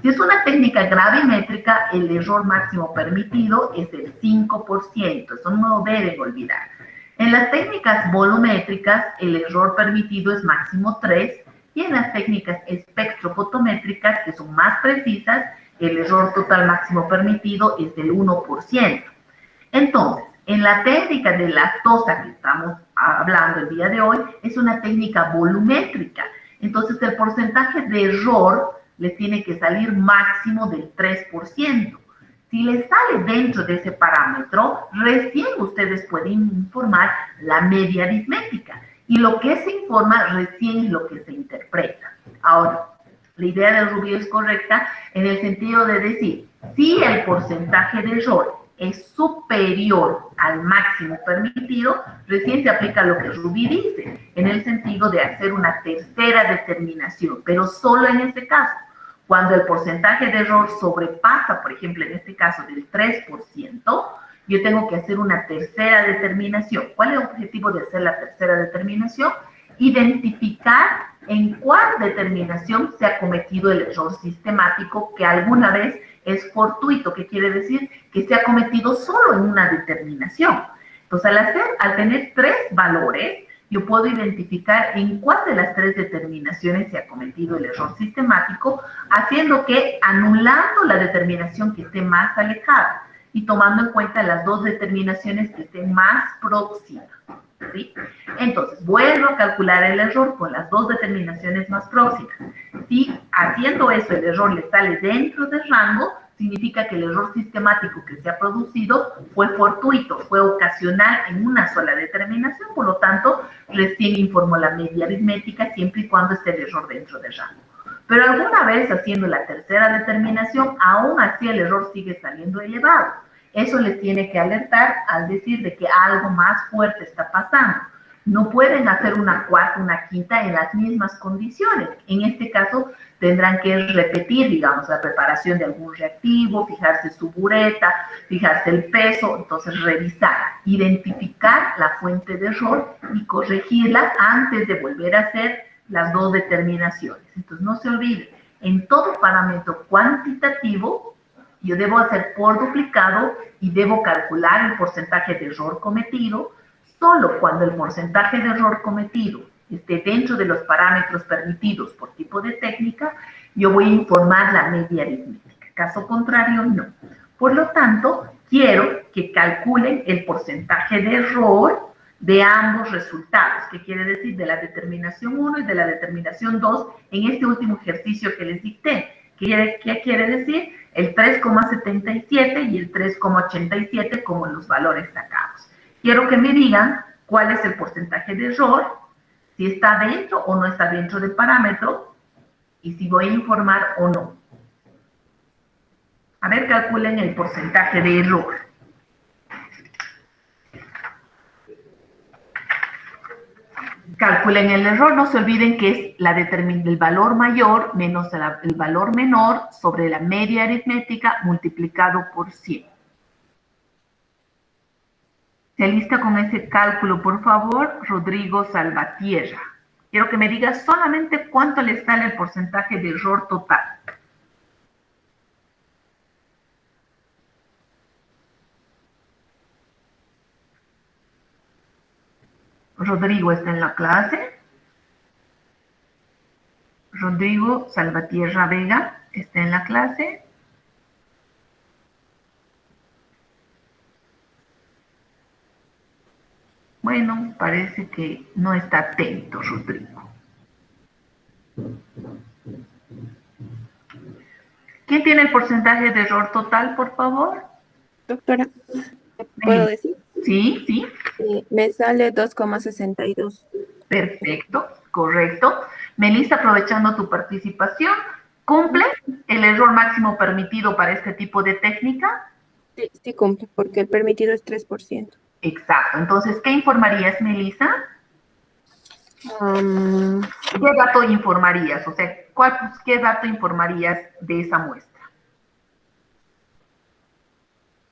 Si es una técnica gravimétrica, el error máximo permitido es el 5%, eso no lo deben olvidar. En las técnicas volumétricas, el error permitido es máximo 3%, y en las técnicas espectrofotométricas, que son más precisas, el error total máximo permitido es del 1%. Entonces, en la técnica de lactosa que estamos hablando el día de hoy, es una técnica volumétrica. Entonces, el porcentaje de error les tiene que salir máximo del 3%. Si les sale dentro de ese parámetro, recién ustedes pueden informar la media aritmética. Y lo que se informa recién es lo que se interpreta. Ahora, la idea de Rubí es correcta en el sentido de decir, si el porcentaje de error es superior al máximo permitido, recién se aplica lo que Rubí dice, en el sentido de hacer una tercera determinación, pero solo en este caso. Cuando el porcentaje de error sobrepasa, por ejemplo, en este caso del 3%, yo tengo que hacer una tercera determinación. ¿Cuál es el objetivo de hacer la tercera determinación? Identificar en cuál determinación se ha cometido el error sistemático que alguna vez es fortuito, que quiere decir que se ha cometido solo en una determinación. Entonces, al tener tres valores, yo puedo identificar en cuál de las tres determinaciones se ha cometido el error sistemático, haciendo que, anulando la determinación que esté más alejada y tomando en cuenta las dos determinaciones que estén más próximas, ¿sí? Entonces, vuelvo a calcular el error con las dos determinaciones más próximas. Si haciendo eso el error le sale dentro del rango, significa que el error sistemático que se ha producido fue fortuito, fue ocasional en una sola determinación, por lo tanto, recién informó la media aritmética siempre y cuando esté el error dentro del rango. Pero alguna vez haciendo la tercera determinación, aún así el error sigue saliendo elevado. Eso les tiene que alertar al decir de que algo más fuerte está pasando. No pueden hacer una cuarta, una quinta en las mismas condiciones. En este caso, tendrán que repetir, digamos, la preparación de algún reactivo, fijarse su bureta, fijarse el peso, entonces revisar, identificar la fuente de error y corregirla antes de volver a hacer las dos determinaciones. Entonces, no se olvide, en todo parámetro cuantitativo, yo debo hacer por duplicado y debo calcular el porcentaje de error cometido. Solo cuando el porcentaje de error cometido esté dentro de los parámetros permitidos por tipo de técnica, yo voy a informar la media aritmética. Caso contrario, no. Por lo tanto, quiero que calculen el porcentaje de error de ambos resultados, que quiere decir de la determinación 1 y de la determinación 2 en este último ejercicio que les dicté. ¿Qué quiere decir? El 3,77 y el 3,87 como los valores sacados. Quiero que me digan cuál es el porcentaje de error, si está dentro o no está dentro del parámetro, y si voy a informar o no. A ver, calculen el porcentaje de error. Calculen el error, no se olviden que es el valor mayor menos el valor menor sobre la media aritmética multiplicado por 100. ¿Se alista con ese cálculo, por favor? Rodrigo Salvatierra. Quiero que me diga solamente cuánto le sale el porcentaje de error total. Rodrigo está en la clase. Rodrigo Salvatierra Vega está en la clase. Bueno, parece que no está atento, Rodrigo. ¿Quién tiene el porcentaje de error total, por favor? Doctora, ¿puedo decir? Sí, sí. Me sale 2,62. Perfecto, correcto. Melissa, aprovechando tu participación, ¿cumple el error máximo permitido para este tipo de técnica? Sí, sí cumple, porque el permitido es 3%. Exacto. Entonces, ¿qué informarías, Melissa? Um, ¿Qué dato informarías? O sea, ¿qué dato informarías de esa muestra?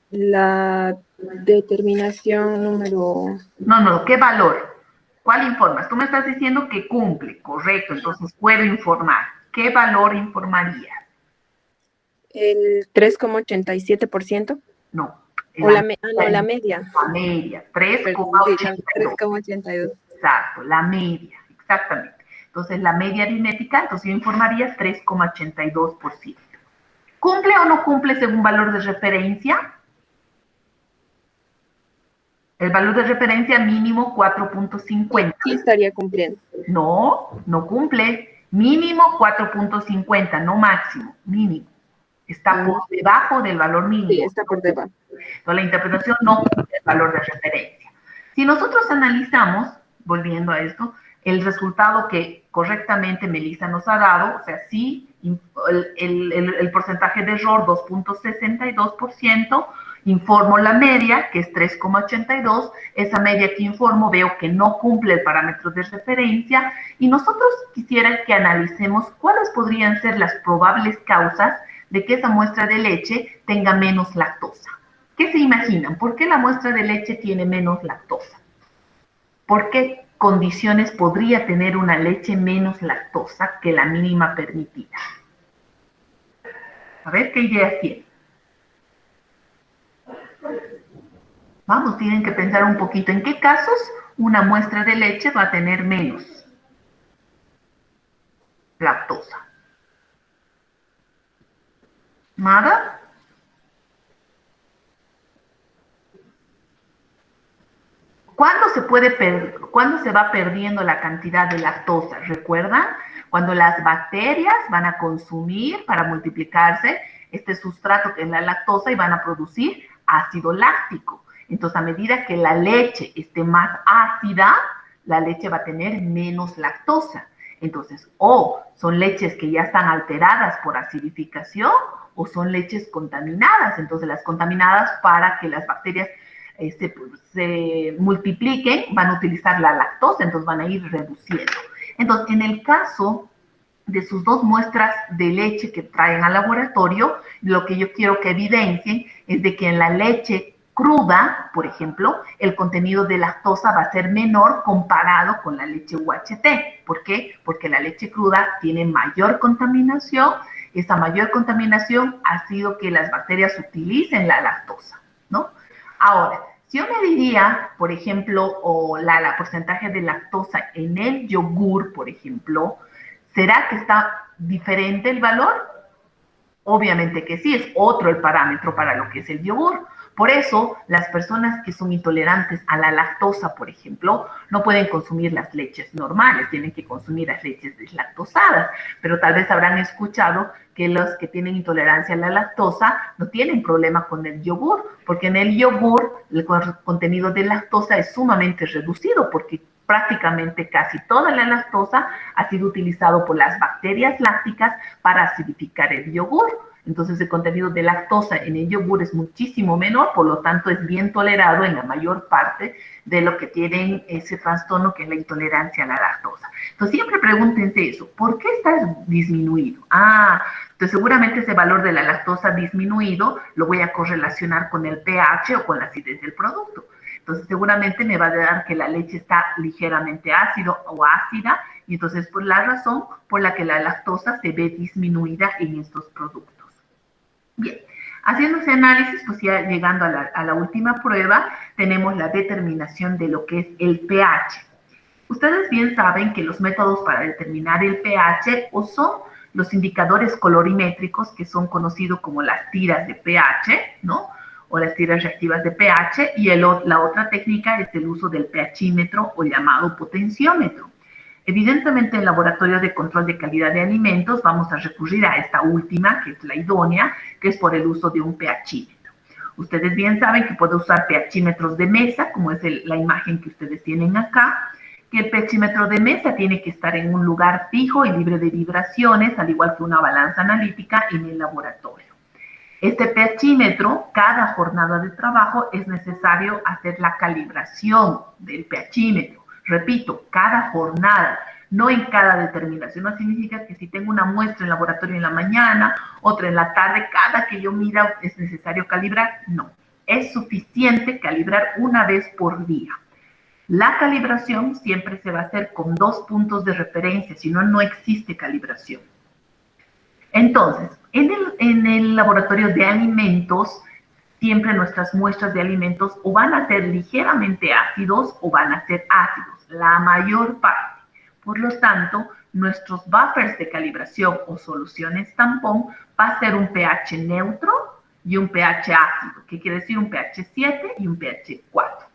la determinación número... No, ¿qué valor? ¿Cuál informas? Tú me estás diciendo que cumple, correcto, entonces puedo informar. ¿Qué valor informarías? El 3,87%. No. O la media. La media, Perdón, sí, 3,82. Exacto, la media, exactamente. Entonces, la media aritmética, entonces yo informaría 3,82%. ¿Cumple o no cumple según valor de referencia? El valor de referencia mínimo 4.50. Sí estaría cumpliendo. No, no cumple. Mínimo 4.50, no máximo, mínimo. Está por debajo del valor mínimo. Sí, está por debajo. Entonces, la interpretación no cumple el valor de referencia. Si nosotros analizamos, volviendo a esto, el resultado que correctamente Melissa nos ha dado, o sea, sí, el porcentaje de error 2.62%, informo la media, que es 3,82, esa media que informo veo que no cumple el parámetro de referencia, y nosotros quisiera que analicemos cuáles podrían ser las probables causas de que esa muestra de leche tenga menos lactosa. ¿Qué se imaginan? ¿Por qué la muestra de leche tiene menos lactosa? ¿Por qué condiciones podría tener una leche menos lactosa que la mínima permitida? A ver, ¿qué ideas tienen? Vamos, tienen que pensar un poquito en qué casos una muestra de leche va a tener menos lactosa. ¿Nada? ¿Cuándo se va perdiendo la cantidad de lactosa? ¿Recuerdan? Cuando las bacterias van a consumir para multiplicarse este sustrato que es la lactosa y van a producir ácido láctico. Entonces, a medida que la leche esté más ácida, la leche va a tener menos lactosa. Entonces, o son leches que ya están alteradas por acidificación o son leches contaminadas. Entonces, las contaminadas, para que las bacterias se multipliquen, van a utilizar la lactosa, entonces van a ir reduciendo. Entonces, en el caso de sus dos muestras de leche que traen al laboratorio, lo que yo quiero que evidencien es de que en la leche cruda, por ejemplo, el contenido de lactosa va a ser menor comparado con la leche UHT. ¿Por qué? Porque la leche cruda tiene mayor contaminación. Esa mayor contaminación ha sido que las bacterias utilicen la lactosa, ¿no? Ahora, si yo me diría, por ejemplo, o la porcentaje de lactosa en el yogur, por ejemplo, ¿será que está diferente el valor? Obviamente que sí, es otro el parámetro para lo que es el yogur. Por eso, las personas que son intolerantes a la lactosa, por ejemplo, no pueden consumir las leches normales, tienen que consumir las leches deslactosadas. Pero tal vez habrán escuchado que los que tienen intolerancia a la lactosa no tienen problema con el yogur, porque en el yogur el contenido de lactosa es sumamente reducido, porque prácticamente casi toda la lactosa ha sido utilizado por las bacterias lácticas para acidificar el yogur. Entonces, el contenido de lactosa en el yogur es muchísimo menor, por lo tanto, es bien tolerado en la mayor parte de lo que tienen ese trastorno que es la intolerancia a la lactosa. Entonces, siempre pregúntense eso, ¿por qué está disminuido? Entonces seguramente ese valor de la lactosa disminuido lo voy a correlacionar con el pH o con la acidez del producto. Entonces, seguramente me va a dar que la leche está ligeramente ácido o ácida, y entonces por la razón por la que la lactosa se ve disminuida en estos productos. Bien, haciendo ese análisis, pues ya llegando a la última prueba, tenemos la determinación de lo que es el pH. Ustedes bien saben que los métodos para determinar el pH o son los indicadores colorimétricos, que son conocidos como las tiras de pH, ¿no? O las tiras reactivas de pH, y la otra técnica es el uso del pHímetro o llamado potenciómetro. Evidentemente, en laboratorios de control de calidad de alimentos vamos a recurrir a esta última, que es la idónea, que es por el uso de un pHímetro. Ustedes bien saben que puedo usar pHímetros de mesa, como es la imagen que ustedes tienen acá, que el pHímetro de mesa tiene que estar en un lugar fijo y libre de vibraciones, al igual que una balanza analítica en el laboratorio. Este pHímetro, cada jornada de trabajo es necesario hacer la calibración del pHímetro. Repito, cada jornada, no en cada determinación. No significa que si tengo una muestra en laboratorio en la mañana, otra en la tarde, cada que yo mida es necesario calibrar. No, es suficiente calibrar una vez por día. La calibración siempre se va a hacer con 2 puntos de referencia, si no, no existe calibración. Entonces, en el laboratorio de alimentos, siempre nuestras muestras de alimentos o van a ser ligeramente ácidos o van a ser ácidos, la mayor parte. Por lo tanto, nuestros buffers de calibración o soluciones tampón va a ser un pH neutro y un pH ácido, que quiere decir un pH 7 y un pH 4.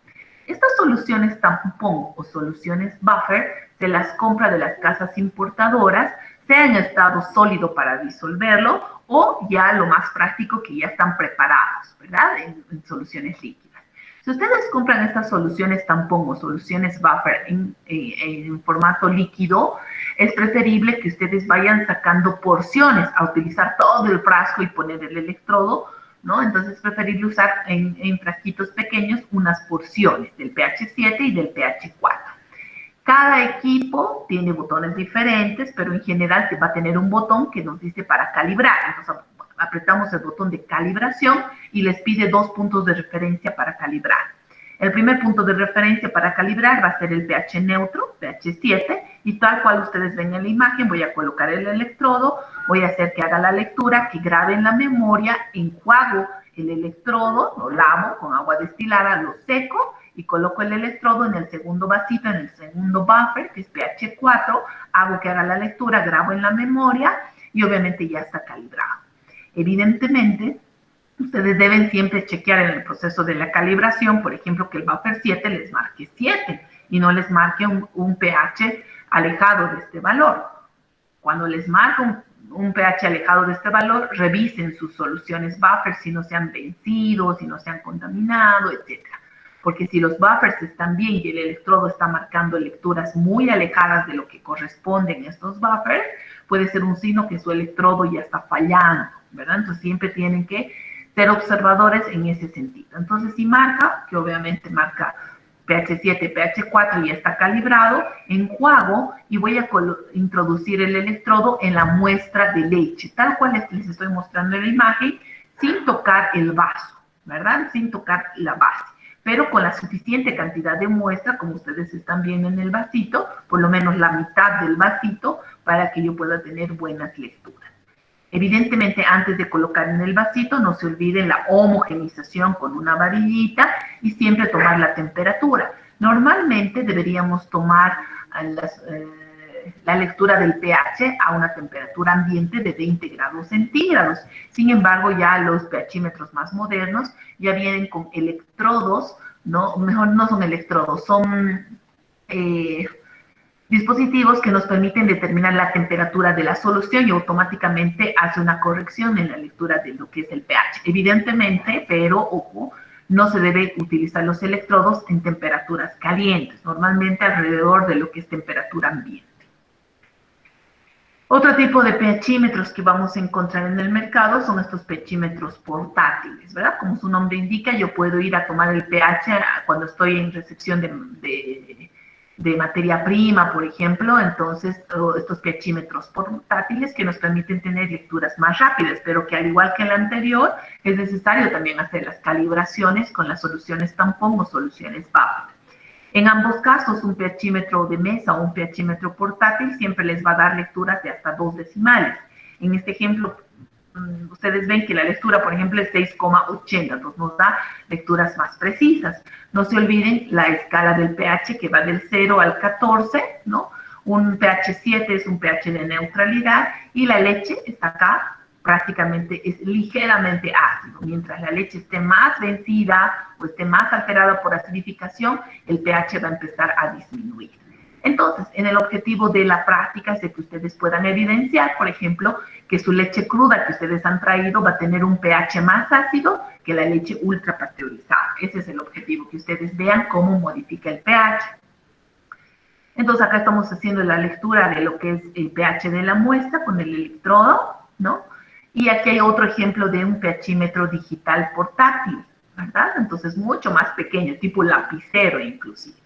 Estas soluciones tampón o soluciones buffer se las compra de las casas importadoras, sea en estado sólido para disolverlo o ya lo más práctico que ya están preparados, ¿verdad? En soluciones líquidas. Si ustedes compran estas soluciones tampón o soluciones buffer en formato líquido, es preferible que ustedes vayan sacando porciones a utilizar todo el frasco y poner el electrodo, ¿no? Entonces es preferible usar en frasquitos pequeños unas porciones del pH 7 y del pH 4. Cada equipo tiene botones diferentes, pero en general va a tener un botón que nos dice para calibrar. Entonces apretamos el botón de calibración y les pide 2 puntos de referencia para calibrar. El primer punto de referencia para calibrar va a ser el pH neutro, pH 7, y tal cual ustedes ven en la imagen, voy a colocar el electrodo, voy a hacer que haga la lectura, que grabe en la memoria, enjuago el electrodo, lo lavo con agua destilada, lo seco y coloco el electrodo en el segundo vasito, en el segundo buffer, que es pH 4, hago que haga la lectura, grabo en la memoria y obviamente ya está calibrado. Evidentemente, ustedes deben siempre chequear en el proceso de la calibración, por ejemplo, que el buffer 7 les marque 7 y no les marque un pH alejado de este valor. Cuando les marca un pH alejado de este valor, revisen sus soluciones buffer si no se han vencido, si no se han contaminado, etc. Porque si los buffers están bien y el electrodo está marcando lecturas muy alejadas de lo que corresponden a estos buffers, puede ser un signo que su electrodo ya está fallando, ¿verdad? Entonces siempre tienen que ser observadores en ese sentido. Entonces si marca, que obviamente marca pH 7, pH 4 ya está calibrado, enjuago y voy a introducir el electrodo en la muestra de leche, tal cual les estoy mostrando en la imagen, sin tocar el vaso, ¿verdad? Sin tocar la base, pero con la suficiente cantidad de muestra, como ustedes están viendo en el vasito, por lo menos la mitad del vasito, para que yo pueda tener buenas lecturas. Evidentemente, antes de colocar en el vasito, no se olviden la homogenización con una varillita y siempre tomar la temperatura. Normalmente deberíamos tomar la lectura del pH a una temperatura ambiente de 20 grados centígrados. Sin embargo, ya los pHímetros más modernos ya vienen con electrodos, ¿no? Mejor no son electrodos, son dispositivos que nos permiten determinar la temperatura de la solución y automáticamente hace una corrección en la lectura de lo que es el pH. Evidentemente, pero ojo, no se debe utilizar los electrodos en temperaturas calientes, normalmente alrededor de lo que es temperatura ambiente. Otro tipo de pHímetros que vamos a encontrar en el mercado son estos pHímetros portátiles, ¿verdad? Como su nombre indica, yo puedo ir a tomar el pH cuando estoy en recepción de materia prima, por ejemplo, entonces estos pHímetros portátiles que nos permiten tener lecturas más rápidas, pero que al igual que el anterior, es necesario también hacer las calibraciones con las soluciones tampón o soluciones buffer. En ambos casos, un pHímetro de mesa o un pHímetro portátil siempre les va a dar lecturas de hasta 2 decimales. En este ejemplo, ustedes ven que la lectura, por ejemplo, es 6,80, entonces nos da lecturas más precisas. No se olviden la escala del pH que va del 0 al 14, ¿no? Un pH 7 es un pH de neutralidad y la leche está acá, prácticamente es ligeramente ácido. Mientras la leche esté más vencida o esté más alterada por acidificación, el pH va a empezar a disminuir. Entonces, en el objetivo de la práctica es de que ustedes puedan evidenciar, por ejemplo, que su leche cruda que ustedes han traído va a tener un pH más ácido que la leche ultra pasteurizada. Ese es el objetivo, que ustedes vean cómo modifica el pH. Entonces, acá estamos haciendo la lectura de lo que es el pH de la muestra con el electrodo, ¿no? Y aquí hay otro ejemplo de un pHímetro digital portátil, ¿verdad? Entonces, mucho más pequeño, tipo lapicero inclusive.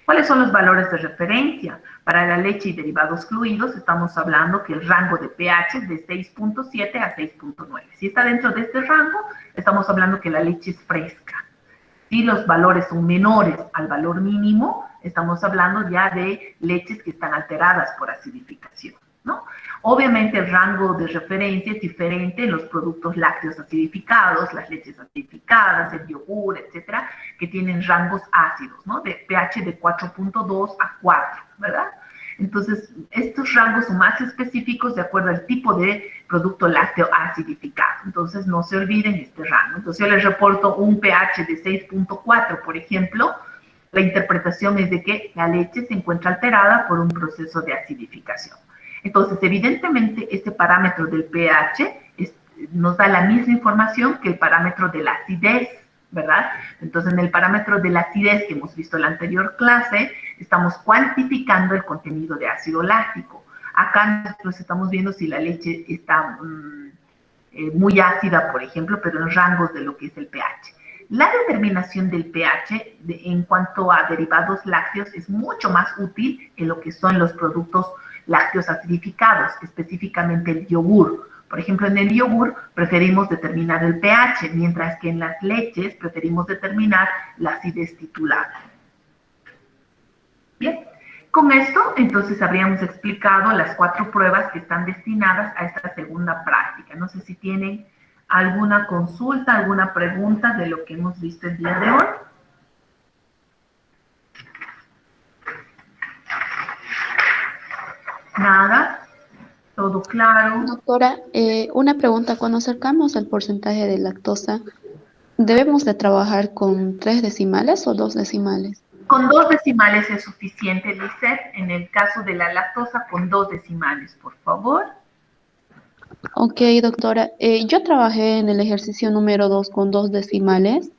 ¿Cuáles son los valores de referencia? Para la leche y derivados fluidos estamos hablando que el rango de pH es de 6.7 a 6.9. Si está dentro de este rango, estamos hablando que la leche es fresca. Si los valores son menores al valor mínimo, estamos hablando ya de leches que están alteradas por acidificación, ¿no? Obviamente el rango de referencia es diferente en los productos lácteos acidificados, las leches acidificadas, el yogur, etcétera, que tienen rangos ácidos, ¿no? De pH de 4.2 a 4, ¿verdad? Entonces, estos rangos son más específicos de acuerdo al tipo de producto lácteo acidificado. Entonces, no se olviden este rango. Entonces, yo les reporto un pH de 6.4, por ejemplo. La interpretación es de que la leche se encuentra alterada por un proceso de acidificación. Entonces, evidentemente, este parámetro del pH nos da la misma información que el parámetro de la acidez, ¿verdad? Entonces, en el parámetro de la acidez que hemos visto en la anterior clase, estamos cuantificando el contenido de ácido láctico. Acá nosotros estamos viendo si la leche está muy ácida, por ejemplo, pero en rangos de lo que es el pH. La determinación del pH en cuanto a derivados lácteos es mucho más útil en lo que son los productos lácteos acidificados, específicamente el yogur. Por ejemplo, en el yogur preferimos determinar el pH, mientras que en las leches preferimos determinar la acidez titular. Bien, con esto entonces habríamos explicado las 4 pruebas que están destinadas a esta segunda práctica. No sé si tienen alguna consulta, alguna pregunta de lo que hemos visto el día de hoy. Nada, todo claro. Doctora, una pregunta. Cuando acercamos al porcentaje de lactosa, ¿debemos de trabajar con 3 decimales o 2 decimales? Con 2 decimales es suficiente, Lisette. En el caso de la lactosa, con 2 decimales, por favor. Ok, doctora. Yo trabajé en el ejercicio número 2 con 2 decimales.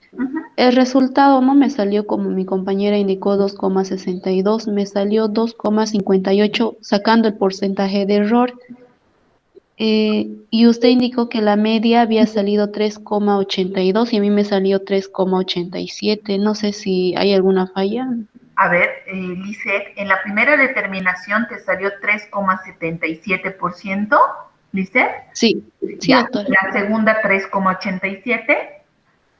El resultado no me salió como mi compañera indicó 2,62, me salió 2,58 sacando el porcentaje de error. Y usted indicó que la media había salido 3,82 y a mí me salió 3,87. No sé si hay alguna falla. A ver, Lisette, en la primera determinación te salió 3,77%, Lisette. Sí, sí, Ya. doctora. La segunda 3,87%.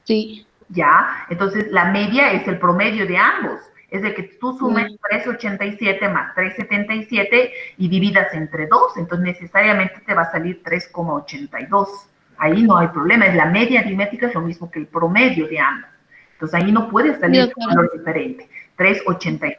Sí. Ya, entonces la media es el promedio de ambos. Es de que tú sumes 3,87 más 3,77 y dividas entre 2, entonces necesariamente te va a salir 3,82. Ahí no hay problema, es la media aritmética, es lo mismo que el promedio de ambas. Entonces ahí no puede salir un valor diferente, 3,82.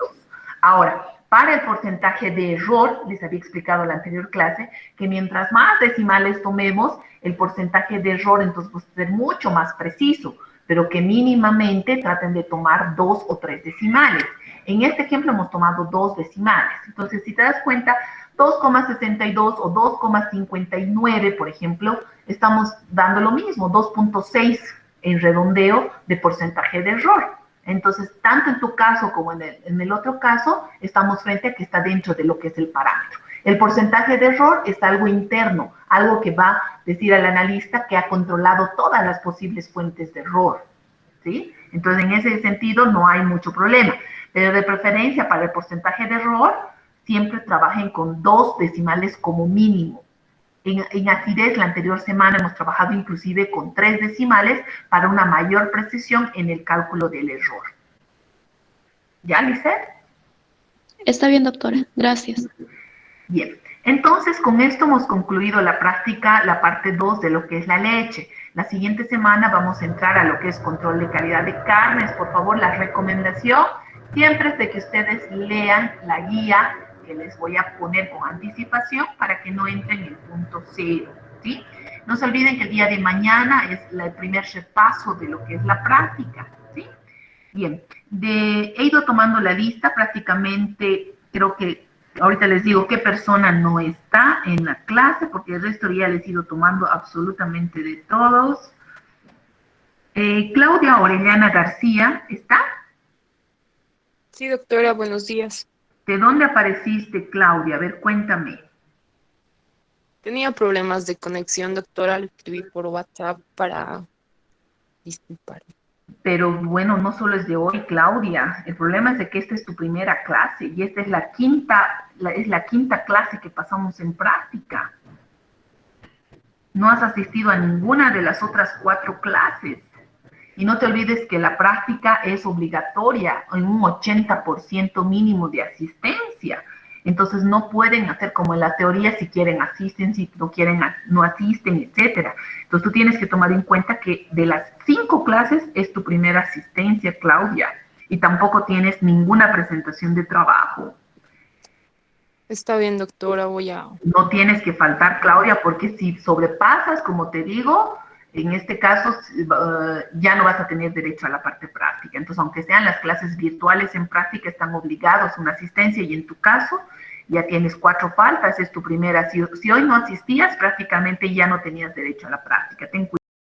Ahora, para el porcentaje de error, les había explicado en la anterior clase, que mientras más decimales tomemos, el porcentaje de error entonces va a ser mucho más preciso, pero que mínimamente traten de tomar 2 o 3 decimales. En este ejemplo hemos tomado 2 decimales. Entonces, si te das cuenta, 2,62 o 2,59, por ejemplo, estamos dando lo mismo, 2,6 en redondeo de porcentaje de error. Entonces, tanto en tu caso como en el otro caso, estamos frente a que está dentro de lo que es el parámetro. El porcentaje de error es algo interno, algo que va a decir al analista que ha controlado todas las posibles fuentes de error, ¿sí? Entonces, en ese sentido, no hay mucho problema. Pero de preferencia, para el porcentaje de error, siempre trabajen con 2 decimales como mínimo. En acidez, la anterior semana hemos trabajado inclusive con 3 decimales para una mayor precisión en el cálculo del error. ¿Ya, Lisette? Está bien, doctora. Gracias. Bien, entonces con esto hemos concluido la práctica, la parte 2 de lo que es la leche. La siguiente semana vamos a entrar a lo que es control de calidad de carnes. Por favor, la recomendación siempre es de que ustedes lean la guía que les voy a poner con anticipación para que no entren en el punto 0, ¿sí? No se olviden que el día de mañana es el primer repaso de lo que es la práctica, ¿sí? Bien, he ido tomando la lista, prácticamente Creo que ahorita les digo qué persona no está en la clase, porque el resto ya les he ido tomando absolutamente de todos. Claudia Orellana García, ¿está? Sí, doctora, buenos días. ¿De dónde apareciste, Claudia? A ver, cuéntame. Tenía problemas de conexión, doctora, le escribí por WhatsApp para disculparme. Pero bueno, no solo es de hoy, Claudia. El problema es de que esta es tu primera clase y esta es la quinta clase que pasamos en práctica. No has asistido a ninguna de las otras 4 clases. Y no te olvides que la práctica es obligatoria en un 80% mínimo de asistencia. Entonces no pueden hacer como en la teoría, si quieren asisten, si no quieren no asisten, etcétera. Entonces tú tienes que tomar en cuenta que de las 5 clases es tu primera asistencia, Claudia, y tampoco tienes ninguna presentación de trabajo. Está bien, doctora, voy a... No tienes que faltar, Claudia, porque si sobrepasas, como te digo, en este caso ya no vas a tener derecho a la parte práctica. Entonces, aunque sean las clases virtuales, en práctica están obligados a una asistencia y en tu caso ya tienes 4 faltas, es tu primera. Si hoy no asistías, prácticamente ya no tenías derecho a la práctica. Ten cuidado.